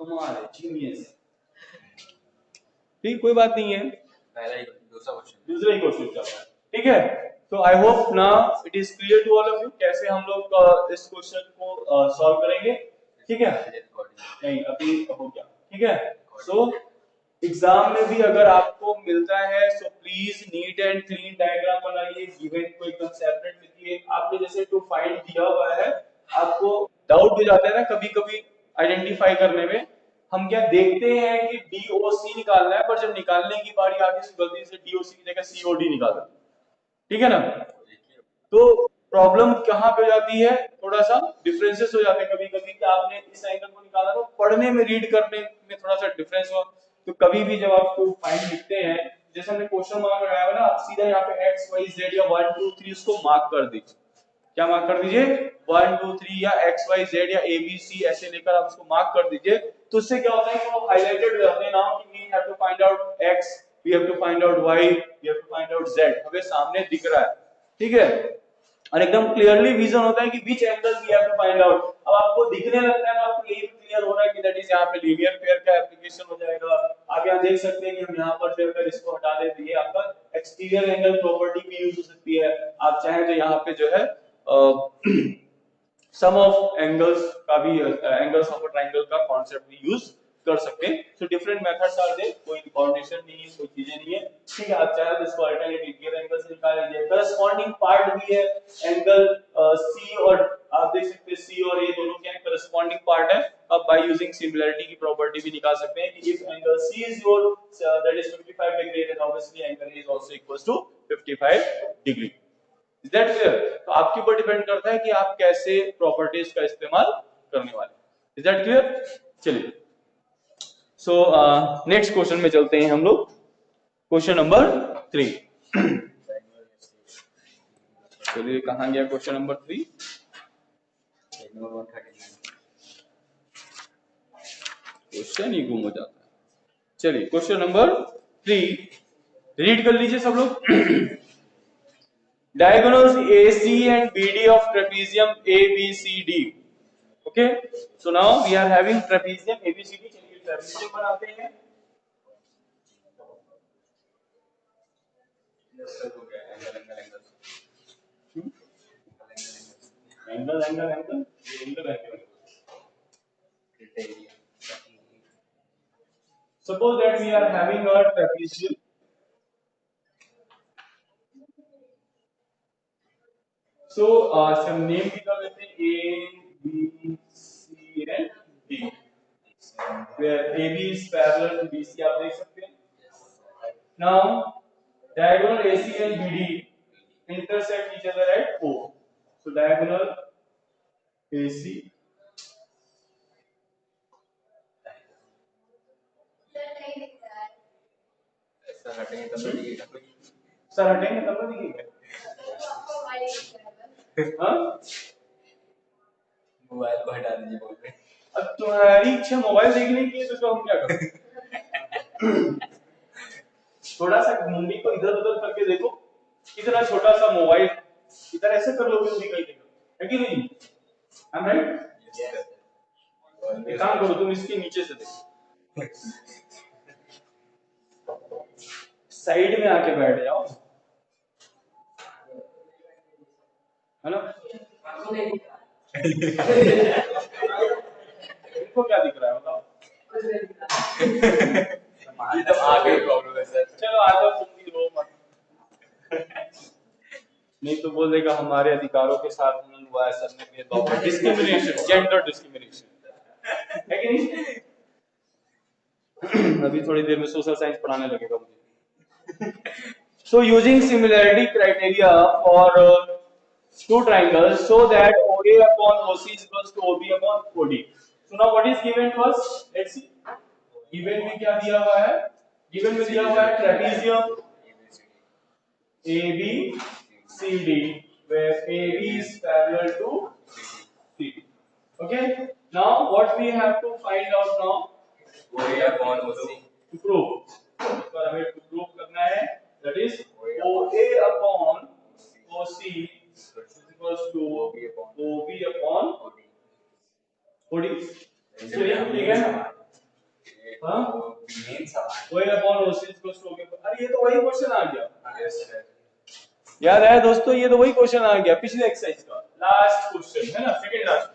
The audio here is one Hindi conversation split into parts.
हमारे जीनियस। ठीक, कोई बात नहीं है, दूसरा ही क्वेश्चन चल रहा है। ठीक है, तो आई होप ना it is clear to all of you कैसे हम लोग इस क्वेश्चन को सॉल्व करेंगे। ठीक है, नहीं अभी हो गया। ठीक है, सो एग्जाम में भी अगर आपको मिलता है so please neat and clean diagram बनाइए, गिवन को एकदम सेपरेट लिखिए। आपने जैसे टू फाइंड दिया हुआ है, आपको डाउट भी जाता है ना कभी कभी आइडेंटिफाई करने में। हम क्या देखते हैं कि डीओसी निकालना है, पर जब निकालने की बारी आती है तो गलती से डीओसी की जगह सीओडी निकाल देते हैं। ठीक है ना, तो प्रॉब्लम कहाँ पे हो जाती है, थोड़ा सा डिफरेंसेस हो जाते हैं कभी कभी कि आपने इस एंगल को निकाला तो पढ़ने में रीड करने में थोड़ा सा डिफरेंस हुआ। तो कभी भी जब आपको फाइंड लिखते हैं, जैसे हमने क्वेश्चन मार्क लगाया हुआ ना, आप सीधा यहाँ पे एक्स वाई जेड या 1 2 3 उसको मार्क कर दीजिए। क्या मार्क कर दीजिए, 1 2 3 या एक्स वाई जेड या ए बी सी ऐसे लेकर आप उसको मार्क कर दीजिए। तो उससे क्या होता है कि वो हाईलाइटेड हो जाते हैं नाउ कि we have to find out x, we have to find out y, we have to find out z, हमें सामने दिख रहा है। ठीक है, और एकदम क्लियरली विजन होता है कि which angle we have to find out. अब आपको दिखने लगता है तो आपको ये भी क्लियर हो रहा है कि दैट इज यहाँ पे लीनियर पेयर का एप्लीकेशन हो जाएगा। आप यहाँ देख सकते हैं कि हम यहाँ पर जो अगर इसको हटा दें तो ये आपका एक्सटीरियर एंगल प्रॉपर्टी भी यूज हो सकती है। आप चाहें तो यहाँ पे जो है सम ऑफ एंगल्स का भी, एंगल्स ऑफ अ ट्रायंगल का कॉन्सेप्ट भी यूज कर सकते हैं। So different methods are there, कोई बाउंडेशन नहीं है, कोई चीजें नहीं है। ठीक है, आप चाहे तो इसको अल्टरनेट लीनियर एंगल से निकाल लीजिए। करस्पॉन्डिंग पार्ट भी है एंगल सी, और आप देख सकते हैं सी और ए दोनों के करस्पॉन्डिंग पार्ट है। अब बाय यूजिंग सिमिलरिटी की प्रॉपर्टी भी निकाल सकते हैं कि if angle C is your that is 55 degree, then obviously angle A is also equals to 55 degree. Is that clear? तो आपके ऊपर डिपेंड करता है कि आप कैसे प्रॉपर्टीज का इस्तेमाल करने वाले। Is that clear? चलिए, सो नेक्स्ट क्वेश्चन में चलते हैं हम लोग, क्वेश्चन नंबर 3। चलिए, कहां गया क्वेश्चन नंबर 3? क्वेश्चन ही गुम हो जाता है। चलिए, क्वेश्चन नंबर 3 रीड कर लीजिए सब लोग। Diagonals AC and BD of trapezium ABCD. Okay, so now we are having trapezium ABCD. चलिए trapezium बनाते हैं। Angle. Suppose that we are having a trapezium. So some name भी कर देते हैं A, B, C and D. Where AB is parallel to BC, आप देख सकते हैं। Now diagonal AC and BD intersect each other at O. So diagonal AC sir हटेंगे तब तो दिखेगा। हाँ, मोबाइल को हटा दीजिए बोल रहे। अब तुम्हारी इच्छा मोबाइल देखने की है तो हम क्या करें? थोड़ा सा मुंडी को इधर उधर करके देखो, इतना छोटा सा मोबाइल इधर ऐसे कर लोगे तो दिखाई देगा, है कि नहीं? I am right? एक काम करो, तुम इसके नीचे से देखो, साइड में आके बैठ जाओ, है ना? इनको क्या दिख रहा है बताओ? ये तो आगे प्रॉब्लम है सर। चलो आ जाओ, तुम भी रो मत। नहीं तो बोल देगा हमारे अधिकारों के साथ हनन हुआ है, सर ने भेदभाव किया, डिस्क्रिमिनेशन, जेंडर डिस्क्रिमिनेशन, है कि नहीं? अभी थोड़ी देर में सोशल साइंस पढ़ाने लगेगा मुझे। So using similarity criteria for two triangles so that OA upon OC is equals to OB upon OD. So now what is given to us? Let's see. Given में क्या दिया हुआ है? Given में दिया हुआ है trapezium ABCD where AB is parallel to CD. Okay. Now what we have to find out now? OA upon OC. To prove. तो हमें to prove करना है. That is OA upon OC is equals to OB upon OD. चलिए ठीक है, हाँ वही upon OC equals to OK. अरे ये तो वही क्वेश्चन आ गया, याद है दोस्तों, ये तो वही क्वेश्चन आ गया पिछले एक्सरसाइज का, लास्ट क्वेश्चन है ना, सेकंड लास्ट।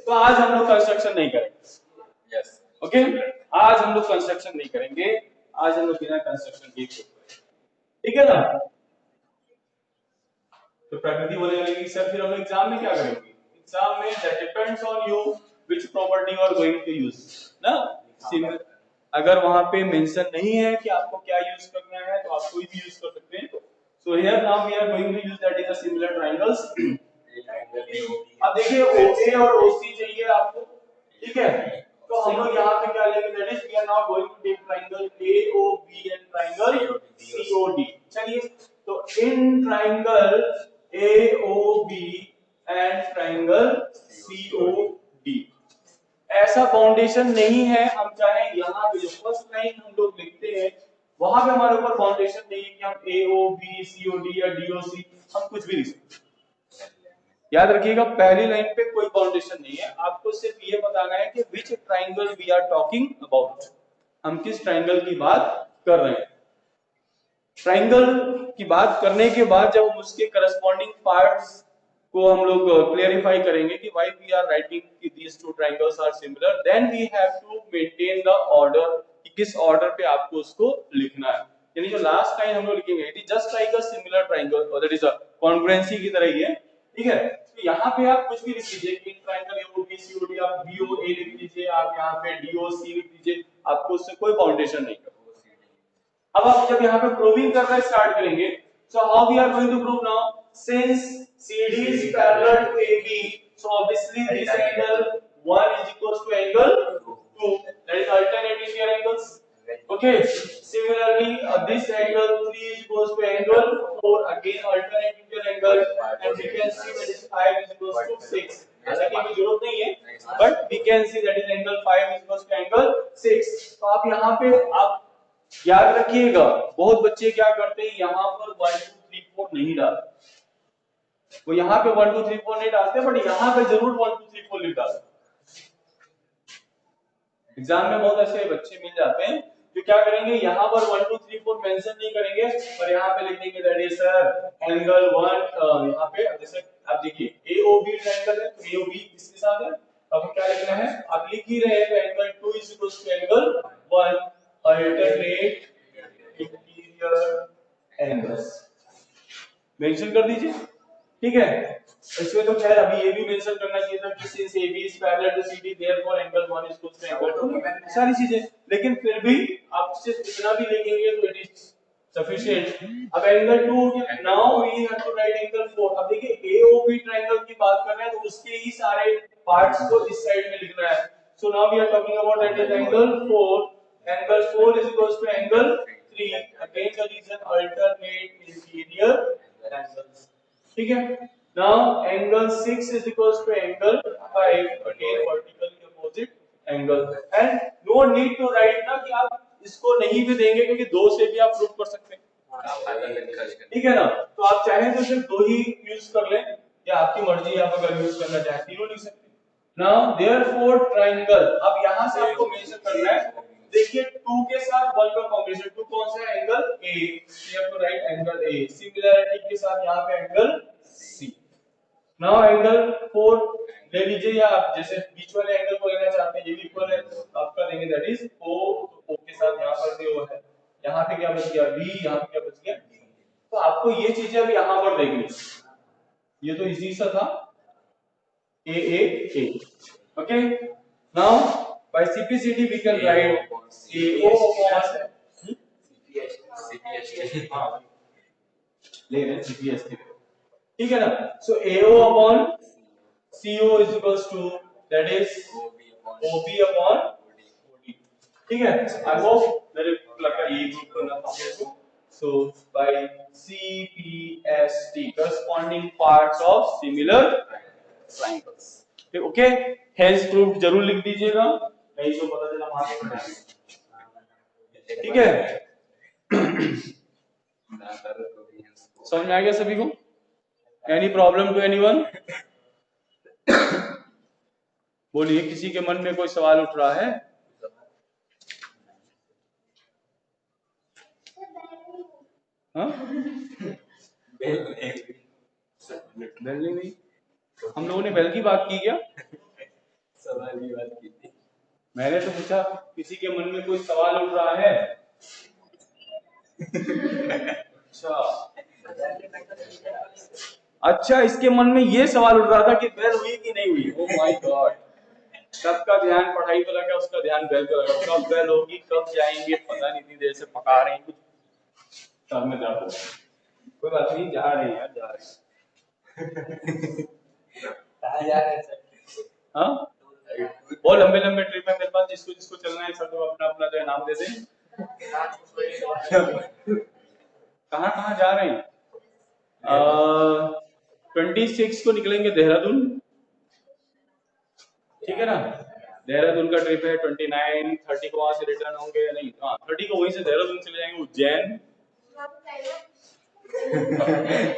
तो आज हम लोग कंस्ट्रक्शन नहीं करेंगे, यस ओके, आज हम लोग कंस्ट्रक्शन नहीं करेंगे, आज हम लोग बिना कंस्ट्रक्शन के ठीक है ना। तो प्रकृति बोलेगा कि सर फिर हम लोग एग्जाम में क्या करेंगे, एग्जाम में that depends on you which property you are going to use ना। सिमिलर अगर वहां पे मेंशन नहीं है कि आपको क्या यूज करना है तो आप कोई भी यूज कर सकते हैं। So here now we are going to use that is a similar triangles. अब देखिए OA और OC चाहिए आपको, ठीक है, तो हम लोग यहाँ पे क्या लेंगे, that is we are now going to take triangle AOB and triangle COD। चलिए, तो in triangle AOB and triangle COD ऐसा फाउंडेशन नहीं है, हम चाहे यहाँ पे जो फर्स्ट लाइन हम लोग लिखते हैं वहां पे हमारे ऊपर फाउंडेशन नहीं है कि हम AOB COD या DOC हम कुछ भी लिख सकते। याद रखिएगा पहली लाइन पे कोई फाउंडेशन नहीं है, आपको सिर्फ ये बताना है कि which triangle we are talking about, हम किस ट्राइंगल की बात कर रहे हैं। ट्राइंगल की बात करने के बाद जब हम उसके करस्पॉन्डिंग पार्ट्स को हम लोग क्लियरिफाई करेंगे कि व्हाई वी आर राइटिंग कि these two triangles are similar, then we have to maintain the order कि किस ऑर्डर पे आपको उसको लिखना है। यानी जो लास्ट लाइन हम लोग लिखेंगे it is just like a similar triangle और दैट इज अ कॉन्ग्रुएंसी की तरह ही है, ठीक है। तो यहाँ पे आप कुछ भी लिख लीजिए कि ट्रायंगल AOB COD आप BOA लिख लीजिए, आप यहाँ पे DOC लिख लीजिए, आपको उससे कोई फाउंडेशन नहीं है। अब आप जब यहाँ पे प्रूविंग करना स्टार्ट करेंगे, so how we are going to prove now, since CD is parallel to AB, so obviously this angle 1 is equals to angle 2, that is alternating their angles, okay. Similarly this angle 3 is equals to angle 4, again alternating their angle, and we can see that is 5 is equals to 6, हालांकि हमें जरूरत नहीं है but we can see that is angle 5 is equals to angle 6। तो आप यहाँ पे आप याद रखिएगा, बहुत बच्चे क्या करते हैं यहाँ पर 1 2 3 4 नहीं डालते, वो यहाँ पे 1 2 3 4 नहीं डालते बट यहाँ पे जरूर 1 2 3 4 लिख डालते। एग्जाम में बहुत ऐसे बच्चे मिल जाते हैं जो क्या करेंगे यहाँ पर 1 2 3 4 मेंशन नहीं करेंगे और यहाँ पे लिख देंगे दैट इज सर एंगल 1, यहाँ पे जैसे आप देखिए AOB ट्रायंगल है तो AOB किसके साथ है, अब क्या लिखना है, आप लिख ही रहे हैं तो angle 2 is equal to angle 1, alternate interior angles mention कर दीजिए, ठीक है। इसमें तो खैर अभी ये भी मेंशन करना चाहिए था कि since AB is parallel to CD therefore angle 1 is equal to angle 2, सारी चीजें, लेकिन फिर भी आप सिर्फ इतना भी लिखेंगे तो इट इज सफिशिएंट। अब एंगल 2 हो गया, now we have to write angle 4। अब देखिए AOB ट्रायंगल की बात कर रहे हैं तो उसके ही सारे पार्ट्स को इस साइड में लिखना है, so now we are talking about that is angle 4, angle 4 is equals to angle 3, again the reason alternate interior angles, ठीक है। Now angle 6 is equals to angle 5, again vertically opposite angle, and no need to write ना कि आप इसको नहीं भी देंगे क्योंकि दो से भी आप प्रूव कर सकते हैं, ठीक है ना। तो आप चाहें तो सिर्फ दो ही यूज कर लें या आपकी मर्जी, आप अगर यूज करना चाहें तीनों लिख सकते हैं। Now therefore triangle, अब यहाँ से आपको मेंशन करना है, देखिए 2 के साथ 1 का कॉम्बिनेशन, 2 कौन सा है, angle A, you have to write angle A, similarity के साथ यहाँ पे एंगल C। नाउ एंगल 4 ले लीजिए या आप जैसे बीच वाले एंगल को लेना चाहते हैं, ये भी इक्वल है तो आपका देंगे दैट इज O, O के साथ यहाँ पर भी O है, यहाँ पे क्या बच गया B, यहाँ पे क्या बच गया D। तो आपको ये चीजें अब यहाँ पर देखनी, ये तो इजी सा था A, okay. Now by CPCD we can write AO upon CPST, हाँ ले रहे CPST, ठीक है ना। सो AO upon CO is equals to that is OB upon OD, ठीक है। आई होप मेरे लगता है ये ग्रुप करना था आपको। सो by CPST corresponding parts of similar triangles, okay. Hence proof जरूर लिख दीजिएगा, नहीं तो पता चला मार्क्स, ठीक है। समझ में आ गया सभी को? Any problem to anyone? बोलिए, किसी के मन में कोई सवाल उठ रहा है? हाँ बेल नहीं, हम लोगों ने बेल की बात की क्या? सवाल की बात की थी। मैंने तो पूछा किसी के मन में कोई सवाल उठ रहा है। अच्छा इसके मन में ये सवाल उठ रहा था कि बेल हुई कि नहीं हुई। ओह माय गॉड, सबका ध्यान पढ़ाई पे लगा, उसका ध्यान बेल पे लगा। कब बेल होगी, कब जाएंगे, पता नहीं, इतनी देर से पका रहे हैं कुछ। तब मैं जा रहा हूँ, कोई बात नहीं, जा रहे हैं यार, जा रहे हैं। कहाँ जा रहे हैं सर? हाँ बहुत लंबे लंबे ट्रिप है मेरे पास, जिसको जिसको चलना है सब लोग अपना अपना जो है नाम दे दें। कहाँ कहाँ जा रहे हैं? 26 को निकलेंगे देहरादून, ठीक है ना? देहरादून का ट्रिप है। 29 30 को वहां से रिटर्न होंगे, नहीं हाँ 30 को वहीं से देहरादून चले जाएंगे उज्जैन।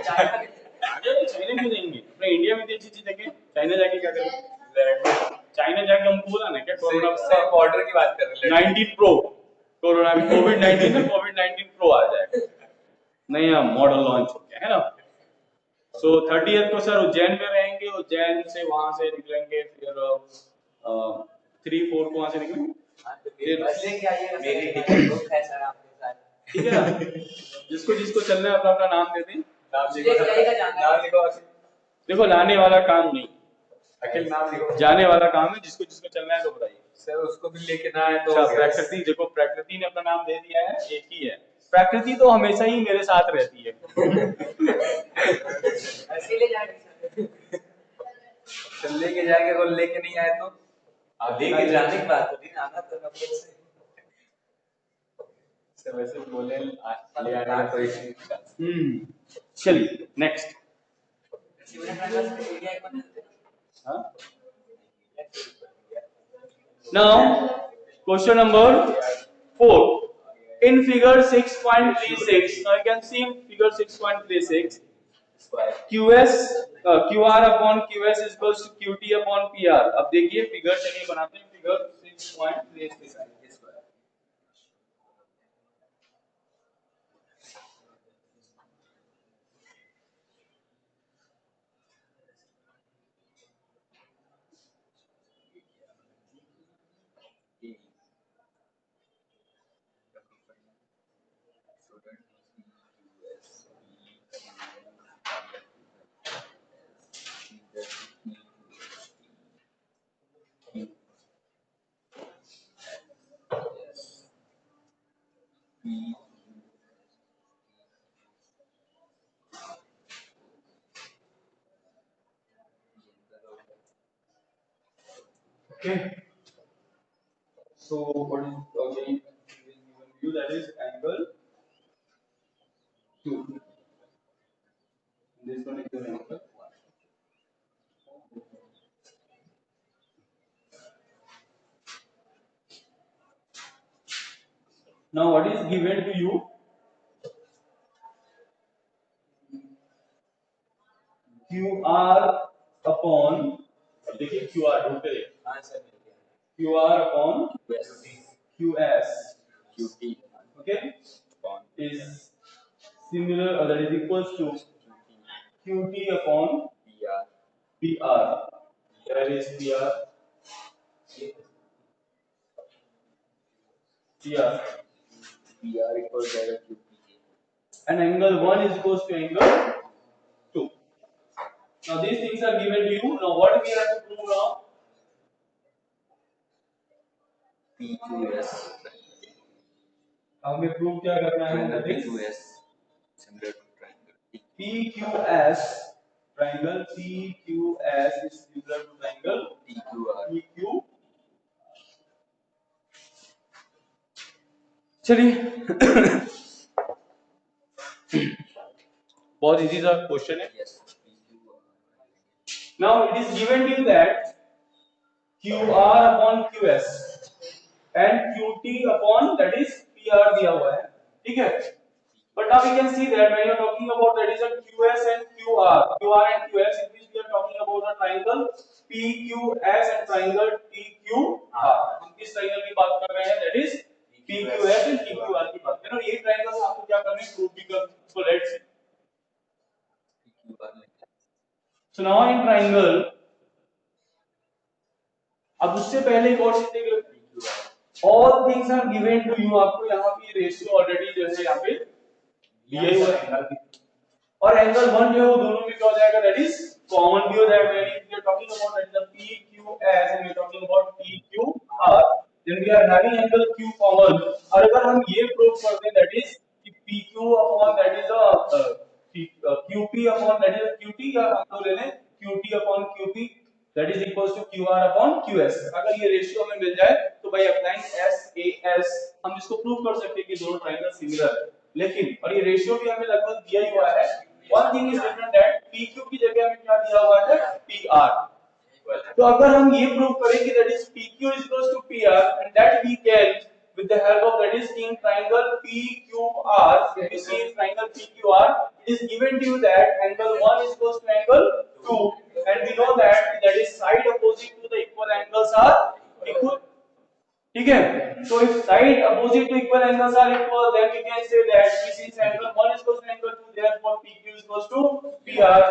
चाइना क्यों जाएंगे, अपने इंडिया में तो अच्छी अच्छी जगह, चाइना जाके क्या करेंगे? चाइना जाके हमको बोला ना क्या कोरोना बॉर्डर की बात कर रहे हैं। 19 प्रो, कोरोना कोविड-19 ना, कोविड-19 प्रो आ जाएगा, नया मॉडल लॉन्च हो गया है ना। सो 30th को सर उज्जैन में रहेंगे, उज्जैन से वहां से निकलेंगे फिर 3-4 को वहां से निकलेंगे, फिर बस लेके आइएगा, मेरी टिकट बुक है सर आपके साथ, ठीक है ना? जिसको जिसको चलना है अपना अपना नाम दे दें। नाम लिखो। देखो लाने वाला काम नहीं, अखिल नाम लिखो, जाने वाला काम है। जिसको जिसको चलना है तो बताइए सर। उसको भी लेके ना है तो प्रकृति, देखो प्रकृति ने अपना नाम दे दिया है, एक ही है प्रकृति, तो हमेशा ही मेरे साथ रहती है। अकेले जाएंगे सर, लेके जाएंगे, और लेके नहीं आए तो आप लेके जाने की बात होती है, आना तो अपने से। सर वैसे बोले ले आना तो चलिए next. Now question number 4 in figure 6.36, now you can see in figure 6.36 QR upon QS is equals to QT upon PR। अब देखिए फिगर, चलिए बनाते हैं figure 6.36। Okay, so what is again view, that is angle Q. This one is the angle. Now what is given to you? QR upon, देखिए QR ढूंढते देखिए, हाँ sir, QR upon QS, QT okay, is similar, that is equals to QT upon PR. Where is PR? PR equals QT, and angle 1 is equals to angle 2. Now these things are given to you. Now what we have to prove now? PQS, हमें प्रूव क्या करना है? PQS similar to triangle PQS, triangle PQS is similar to triangle PQ। चलिए बहुत इजी सा क्वेश्चन है। Now it is given to you that QR upon QS and QT upon that is PR दिया हुआ है, ठीक है? But now we can see that when you are talking about that is a QS and QR and QS, in which we are talking about a triangle PQS and triangle PQR। हम किस triangle की बात कर रहे हैं? That is PQS and PQR की बात करें और ये ट्रायंगल्स आपको क्या करने हैं प्रूव भी कर। So let's so now in triangle अब उससे पहले एक और चीज देख लो all things are given to you आपको यहाँ पे रेशियो ऑलरेडी जो है यहाँ पे दिया हुआ है और एंगल 1 जो है वो दोनों में क्या हो जाएगा दैट इज कॉमन भी हो जाएगा यानी we are talking about that the PQS and we are talking about PQR then we are having angle Q common और अगर हम ये प्रूव करते हैं दैट इज कि PQ upon that is QP upon that is QT या हम लोग ले लें QT upon QP that is equals to QR upon QS अगर ये रेशियो हमें मिल जाए तो भाई अप्लाइंग SAS हम इसको प्रूव कर सकते हैं कि दोनों ट्रायंगल सिमिलर है लेकिन और ये रेशियो भी हमें लगभग दिया ही हुआ है one thing is different that PQ की जगह हमें क्या दिया हुआ है PR तो अगर हम ये प्रूव करें कि that is PQ is equals to PR and that we can with the help of that is in triangle PQR if you see in triangle PQR it is given to you that angle 1 is equals to angle 2 and we know that is side opposite to the equal angles are equal ठीक है so if side opposite to equal angles are equal then we can say that since angle 1 is equals to angle 2 therefore PQ is equals to PR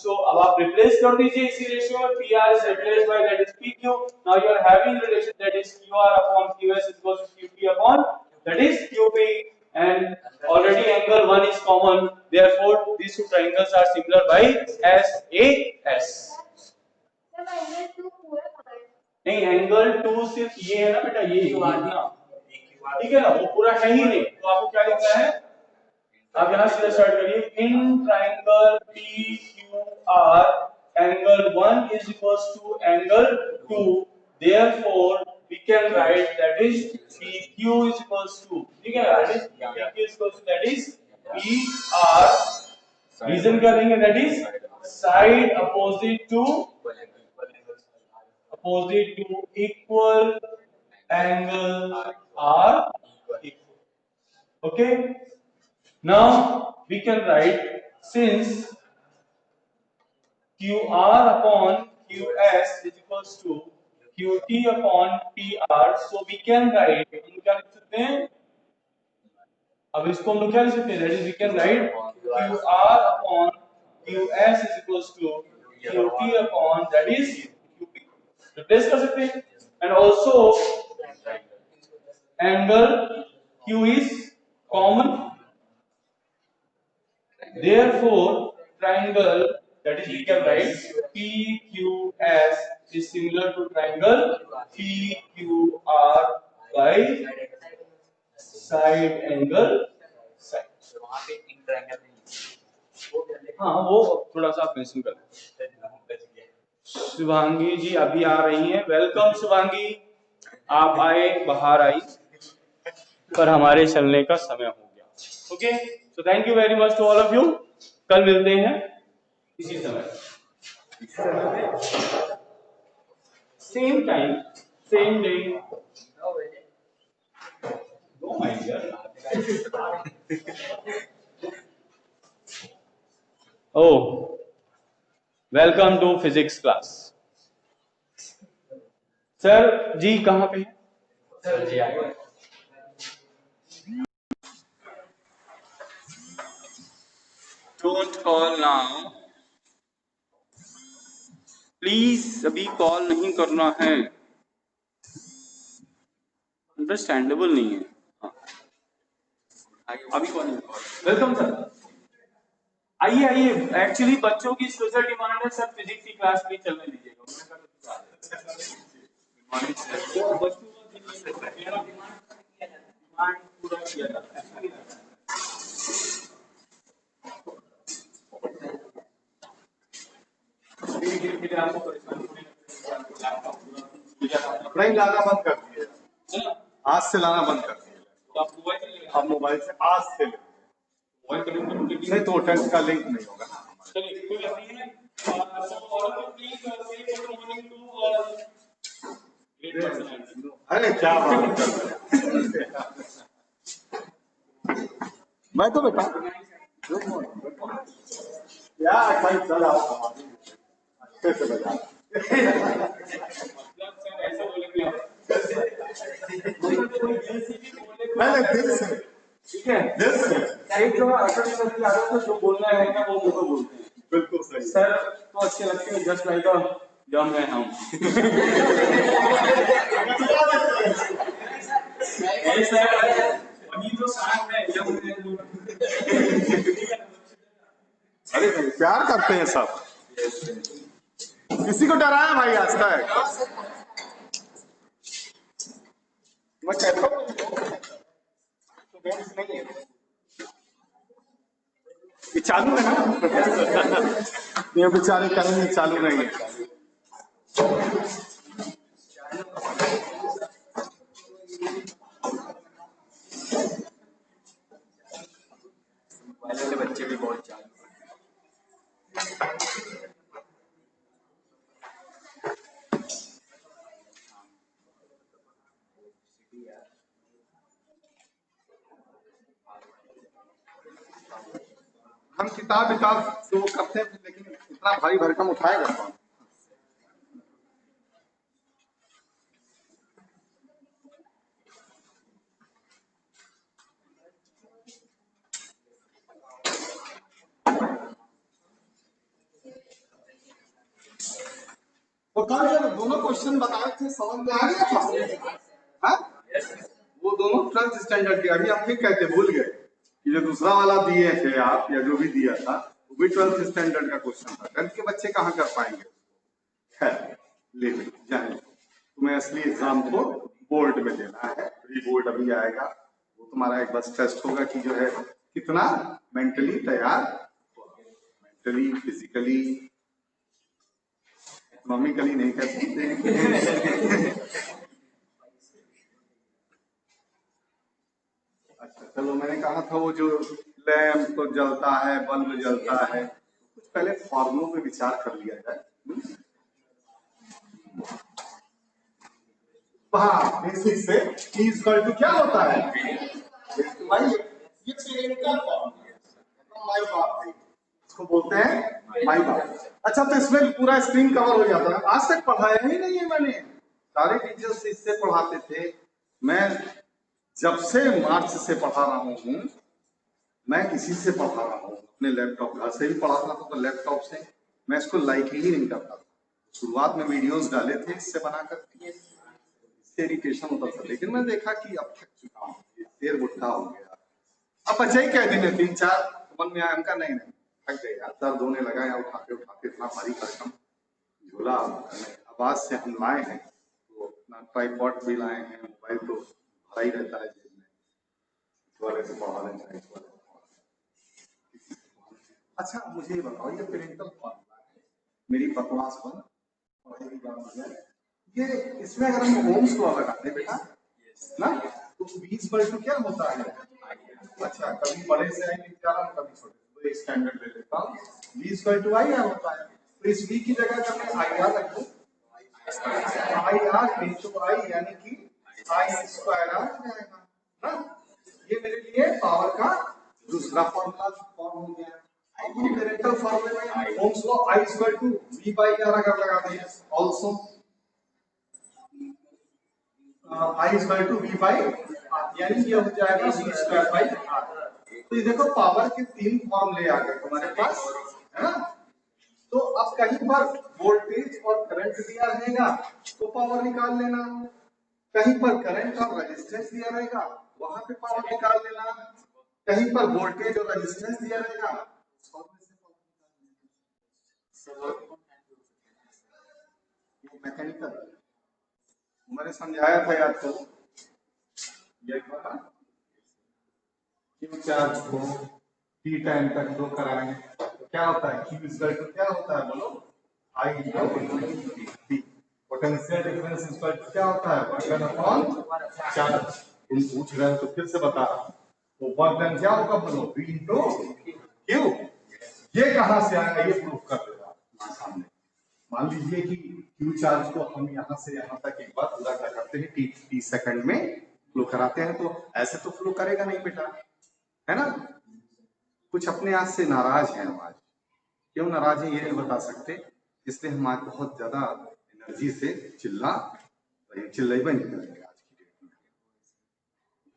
so अब आप रिप्लेस कर दीजिए इसी रेशियो में PR is replaced by that is PQ now you are having relation that is QR upon QS is equals to QP upon that is QP and already angle 1 is common therefore these two triangles are similar by SAS नहीं एंगल 2 सिर्फ ये है ना बेटा ये ना ठीक है ना वो पूरा है ही नहीं तो आपको क्या लिखना है आप यहां से स्टार्ट करिए in triangle PQR angle 1 is equals to angle 2 therefore we can write that is PQ is equals to ठीक है that is PQ is equals to that is PR reason क्या देंगे that is side opposite to equal angle are equal. Okay. Now we can write since QR upon QS is equals to QT upon PR, so we can write हम क्या लिख सकते हैं अब इसको हम लोग क्या लिख सकते हैं that is we can write QR upon QS is equals to QT upon that is replace कर सकते हैं and also angle Q is common therefore triangle that is we can write PQS is similar to triangle PQR by side angle side वहां पे इन ट्रायंगल हाँ वो थोड़ा सा मेंशन कर शुभांगी जी अभी आ रही हैं वेलकम शुभांगी आप आए बाहर आई पर हमारे चलने का समय हो गया okay so thank you very much to all of you कल मिलते हैं इसी समय same time same day oh welcome to physics class sir ji कहाँ पे सर जी आए डोंट कॉल नाउ प्लीज अभी कॉल नहीं करना है अंडरस्टैंडेबल नहीं है हाँ। अभी कॉल नहीं वेलकम सर आइए आइए एक्चुअली बच्चों की स्पेशल डिमांड है सर फिजिक्स की क्लास नहीं चलने दीजिएगा पूरा किया जाता है नहीं लाना बंद कर दिए आज से लाना बंद कर दिए आप मोबाइल से आज से ले नहीं तो टेस्ट का लिंक नहीं होगा ना अरे क्या बात कर रहे हैं मैं तो बेटा क्या भाई चल आप अच्छे से बजा ऐसा बोले पहले दिल से, ठीक है। दिल से। एक जो असल में की आदत है, जो बोलना है ना वो मुंह पे बोलते हैं। बिल्कुल सही। सर तो अच्छे लगते हैं, जस्ट लाइक यम है हम। वही जो साथ है यम है। अरे प्यार करते हैं सब, किसी को डराया भाई आज तक? मैं कहता हूँ नहीं है, ये चालू है ना? ये बेचारे करेंगे चालू नहीं है। वाले बच्चे भी बहुत चालू। हम किताब तो करते हैं, लेकिन इतना भारी भरकम उठाएगा कौन? तो कल जब दोनों क्वेश्चन बताए थे समझ में आ गया था? हाँ? वो दोनों 12th स्टैंडर्ड के, अभी हम भी कहते भूल गए कि जो दूसरा वाला दिए थे आप या जो भी दिया था वो भी 12th स्टैंडर्ड का क्वेश्चन था। 10th के बच्चे कहाँ कर पाएंगे? खैर ले जाने, तुम्हें असली एग्जाम को बोर्ड में देना है, प्री बोर्ड अभी आएगा, वो तुम्हारा एक बस टेस्ट होगा कि जो है कितना मेंटली तैयार, मेंटली, फिजिकली, इकोनॉमिकली नहीं कर सकते। अच्छा चलो, मैंने कहा था वो जो लैंप तो जलता है, बल्ब जलता है, कुछ पहले फॉर्मूलों पे विचार कर लिया जाए। हाँ, बेसिक से P इक्वल टू क्या होता है? ये पेरेंटल फॉर्म, माई बाप, इसको बोलते हैं माई बाप। अच्छा तो इसमें पूरा स्क्रीन कवर हो जाता है। आज तक पढ़ाया ही नहीं है मैंने, सारे टीचर्स इससे पढ़ाते थे। मैं जब से मार्च से पढ़ा रहा हूँ, मैं इसी से पढ़ा रहा हूँ, अपने लैपटॉप, घर से भी पढ़ाता था तो लैपटॉप से। मैं इसको लाइक ही नहीं करता था, शुरुआत में वीडियोस डाले थे इससे बनाकर, इससे इरिटेशन होता था, लेकिन मैं देखा कि अब थक चुका हूँ, देर बुढ़ा हो गया, अब बच्चे ही कह देंगे 3-4 मन में आया, उनका नहीं थक गए यार, दर्द होने लगा या उठाते उठाते इतना भारी भरकम झोला। अब आज से हम लाए हैं तो अपना ट्राइपॉड भी लाए हैं, मोबाइल तो भरा ही रहता है जेब में, इस वाले से पढ़ा लें चाहे इस वाले। अच्छा मुझे ये बताओ, ये पेरेंटल फॉर्मूला है, मेरी बकवास बन ये, इसमें अगर हम ओम्स लॉ लगाते हैं बेटा ना, तो 20 पर क्या होता है? अच्छा कभी बड़े से आई लिख जा रहा हूँ, कभी छोटे, तो एक स्टैंडर्ड ले लेता हूँ, 20/IR होता है, तो इस v की जगह जब मैं IR रखूं, IR into I यानी कि I² आ जाएगा ना। ये मेरे लिए पावर का दूसरा फॉर्मूला फॉर्म हो गया। अब हम पेरेंटल फॉर्मूले में Ohm's law I equal to V/R अगर लगाते हैं, also I equal to V/R, यानी ये हो जाएगा V²/R। तो ये देखो पावर के 3 फॉर्मूले आ गए तुम्हारे पास, है ना। तो अब कहीं पर वोल्टेज और करंट दिया रहेगा तो पावर निकाल लेना, कहीं पर करंट और रेजिस्टेंस दिया रहेगा वहां पे पावर निकाल लेना, कहीं पर वोल्टेज और रेजिस्टेंस दिया रहेगा, मैकेनिकल मैंने समझाया था याद तो, ये क्यू चार्ज को टी टाइम तक फ्लो कराएंगे तो क्या होता है, क्यू इक्वल टू क्या होता है बोलो, I t. Potential difference equal to क्या होता है, वर्क डन अपॉन चार्ज। तुम पूछ रहे हो तो फिर से बता रहा हूं, तो वर्क डन क्या होगा बोलो, V इनटू क्यू। ये कहां से आएगा, ये प्रूफ कर देगा सामने। मान लीजिए कि क्यू चार्ज को हम यहां से यहां तक एक बार पूरा क्या करते हैं, टी सेकंड में फ्लो कराते हैं, तो ऐसे तो फ्लो करेगा नहीं बेटा, है ना। कुछ अपने आप से नाराज हैं हम आज, क्यों नाराज है ये नहीं बता सकते, इसलिए हम आज बहुत ज्यादा एनर्जी से चिल्ला रहे, चिल्लाइबा नहीं करेंगे आज की डेट में।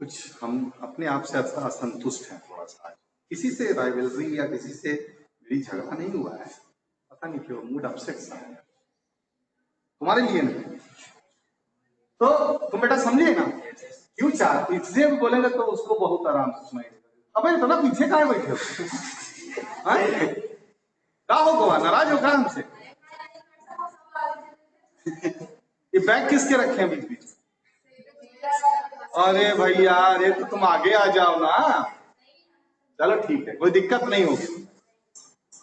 कुछ हम अपने आप से असंतुष्ट हैं थोड़ा सा। किसी से राइवलरी या किसी से मेरी झगड़ा नहीं हुआ है, पता नहीं क्यों मूड अपसेट सा है, तुम्हारे लिए नहीं। तो तुम बेटा समझिए ना, क्यों चार इससे भी बोलेंगे तो उसको बहुत आराम से सुनाई देगा। अबे तो ना पीछे कहाँ बैठे हो? क्या होगा, नाराज हो क्या हमसे? ये बैग किसके रखे हैं बीच बीच? अरे भैया, अरे तो तुम आगे आ जाओ ना। चलो ठीक है, कोई दिक्कत नहीं होगी।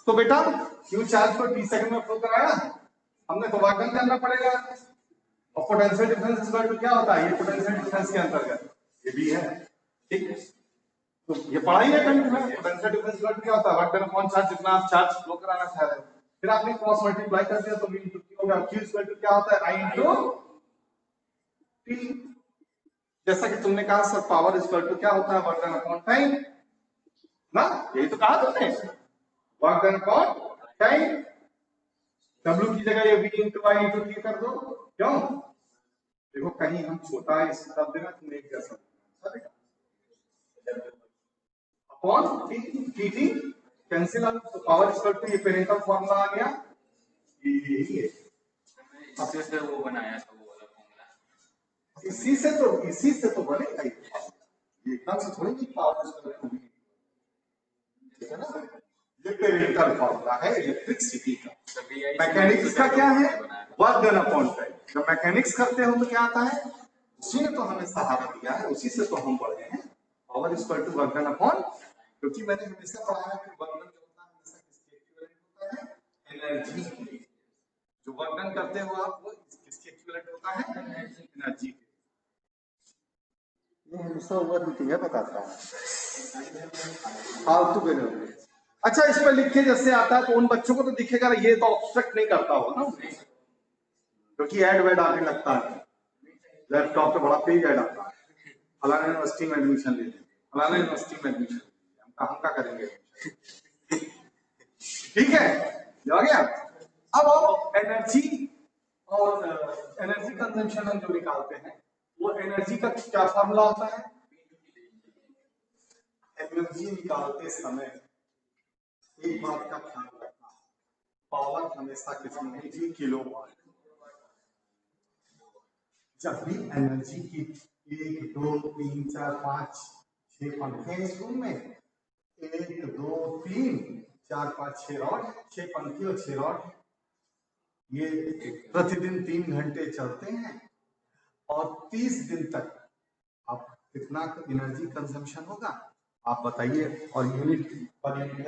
तो बेटा क्यू चार्ज को टी सेकंड में फ्लो कराया, हमने तो वाकई करना पड़ेगा। और पोटेंशियल डिफरेंस क्या होता है, ये पोटेंशियल डिफरेंस के अंतर्गत ये भी है, ठीक है। तो ये पढ़ाई है कहीं में, पोटेंशियल डिफरेंस क्या होता है, वर्क डन अपॉन चार्ज, जितना आप चार्ज फ्लो कराना चाह रहे हो। फिर आपने क्रॉस मल्टीप्लाई कर दिया तो v इनटू q होगा। q इक्वल टू क्या होता है, i इनटू t। जैसा कि तुमने कहा सर पावर इक्वल टू क्या होता है, वर्क डन अपॉन टाइम ना, यही तो कहा तुमने, work done upon time. w की जगह ये v into i into t कर दो। क्यों? देखो कहीं हम छोटा है इसका देना, तुम एक जैसा अपॉन टी कैंसिल आउट, तो पावर इक्वल टू ये पेरेंटल फार्मूला आ गया, यही है। इसी से वो बनाया था वो वाला फॉर्मूला। इसी से तो बनेगा ये एकदम से थोड़ी नहीं पावर इक्वल ठीक है ना। ये पेरेंटल फार्मूला है इलेक्ट्रिसिटी का। मैकेनिक्स का क्या है, वर्क डन अपॉन टाइम। जब मैकेनिक्स करते हो तो क्या आता है, उसी ने तो हमें सहारा दिया है, उसी से तो हम पढ़े हैं। Power equal to work done upon, क्योंकि मैंने हमेशा पढ़ा है कि वर्क डन जो होता है हमेशा किसके इक्विवेलेंट होता है, एनर्जी। जो वर्क डन करते हो आप वो किसके इक्विवेलेंट होता है, एनर्जी। ये हमेशा ओवर हीटिंग है बताता है, फालतू के नहीं। अच्छा इस पर लिख के जैसे आता है तो उन बच्चों को तो दिखेगा ये तो ऑब्स्ट्रक्ट नहीं करता होगा ना, क्योंकि ऐड वेड आने लगता है लैपटॉप पे, बड़ा पेज ऐड आता है, फलाना यूनिवर्सिटी में एडमिशन ले लेंगे, फलाना यूनिवर्सिटी में एडमिशन ले लेंगे, हम क्या करेंगे? ठीक है, आ गया। अब एनर्जी और एनर्जी कंजम्पशन हम जो निकालते हैं वो एनर्जी का क्या फॉर्मूला होता है, एनर्जी निकालते समय एक बात का ख्याल रखना, पावर हमेशा कितनी होगी, किलोवाट। जब भी एनर्जी की 1 2 3 4 5 6 पंखे इस रूम में, 1 2 3 4 5 6 रॉड, 6 पंखे और 6 रॉड, ये प्रतिदिन 3 घंटे चलते हैं और 30 दिन तक आप कितना एनर्जी कंजम्पशन होगा आप बताइए। और यूनिट पर यूनिट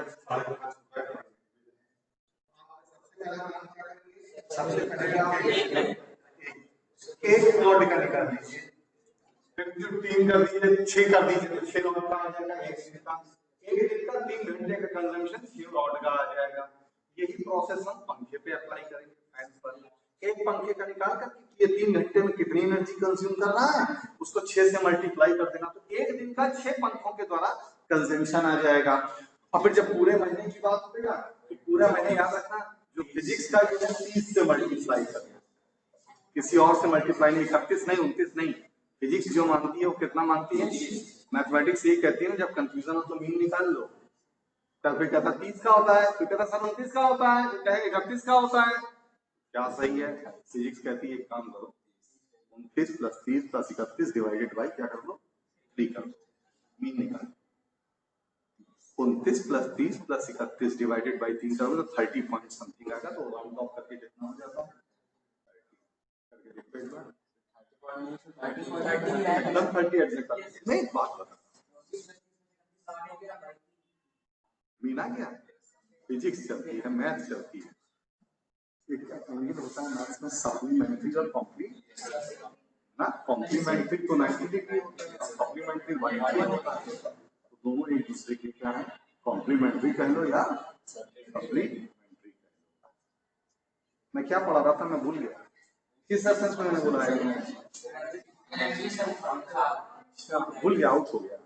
सबसे पहले एक रॉड का निकाल लीजिए, फिर 3 कर दीजिए, 6 कर दीजिए तो 6 रॉड का आ जाएगा। एक दिन का 3 घंटे का कंजम्पशन 6 रॉड का आ जाएगा। यही प्रोसेस हम पंखे पे अप्लाई करेंगे, फैन पर। एक पंखे का निकाल कर ये 3 घंटे में कितनी एनर्जी कंज्यूम कर रहा है उसको 6 से मल्टीप्लाई कर देना, तो एक दिन का 6 पंखों के द्वारा कंजम्पशन आ जाएगा। और फिर जब पूरे महीने की बात होगा तो पूरा महीने याद रखना, जो फिजिक्स का यूनिट 30 से मल्टीप्लाई करना, किसी और से मल्टीप्लाई नहीं, 31 नहीं 29 नहीं, फिजिक्स जो मानती है वो कितना मानती है। मैथमेटिक्स ये कहती है ना जब कंफ्यूजन हो तो मीन निकाल लो। तब फिर कहता 30 का होता है, फिर कहता सर 29 का होता है, फिर कहे 31 का होता है, क्या सही है? फिजिक्स कहती है एक काम करो, 29 + 30 + 31 डिवाइडेड बाय क्या कर लो, 3 कर लो, मीन निकाल। 29 + 30 + 31 डिवाइडेड बाय 3 करोगे तो 30 पॉइंट समथिंग आएगा, तो राउंड ऑफ करके कितना हो जाता है, एकदम 30 एग्जैक्ट नहीं, बात बता मीना क्या, फिजिक्स चलती है, मैथ चलती है, एक होता है मैथ्स में सप्लीमेंट्री और कॉम्प्लीमेंट्री ना। कॉम्प्लीमेंट्री तो 90 डिग्री होता है, सप्लीमेंट्री 180 होता है, तो दोनों एक दूसरे के क्या है, कॉम्प्लीमेंट्री कह लो या सप्लीमेंट्री कह लो। मैं क्या पढ़ा रहा था मैं भूल गया, किस सेंस में मैंने बोला है, भूल गया, आउट हो गया,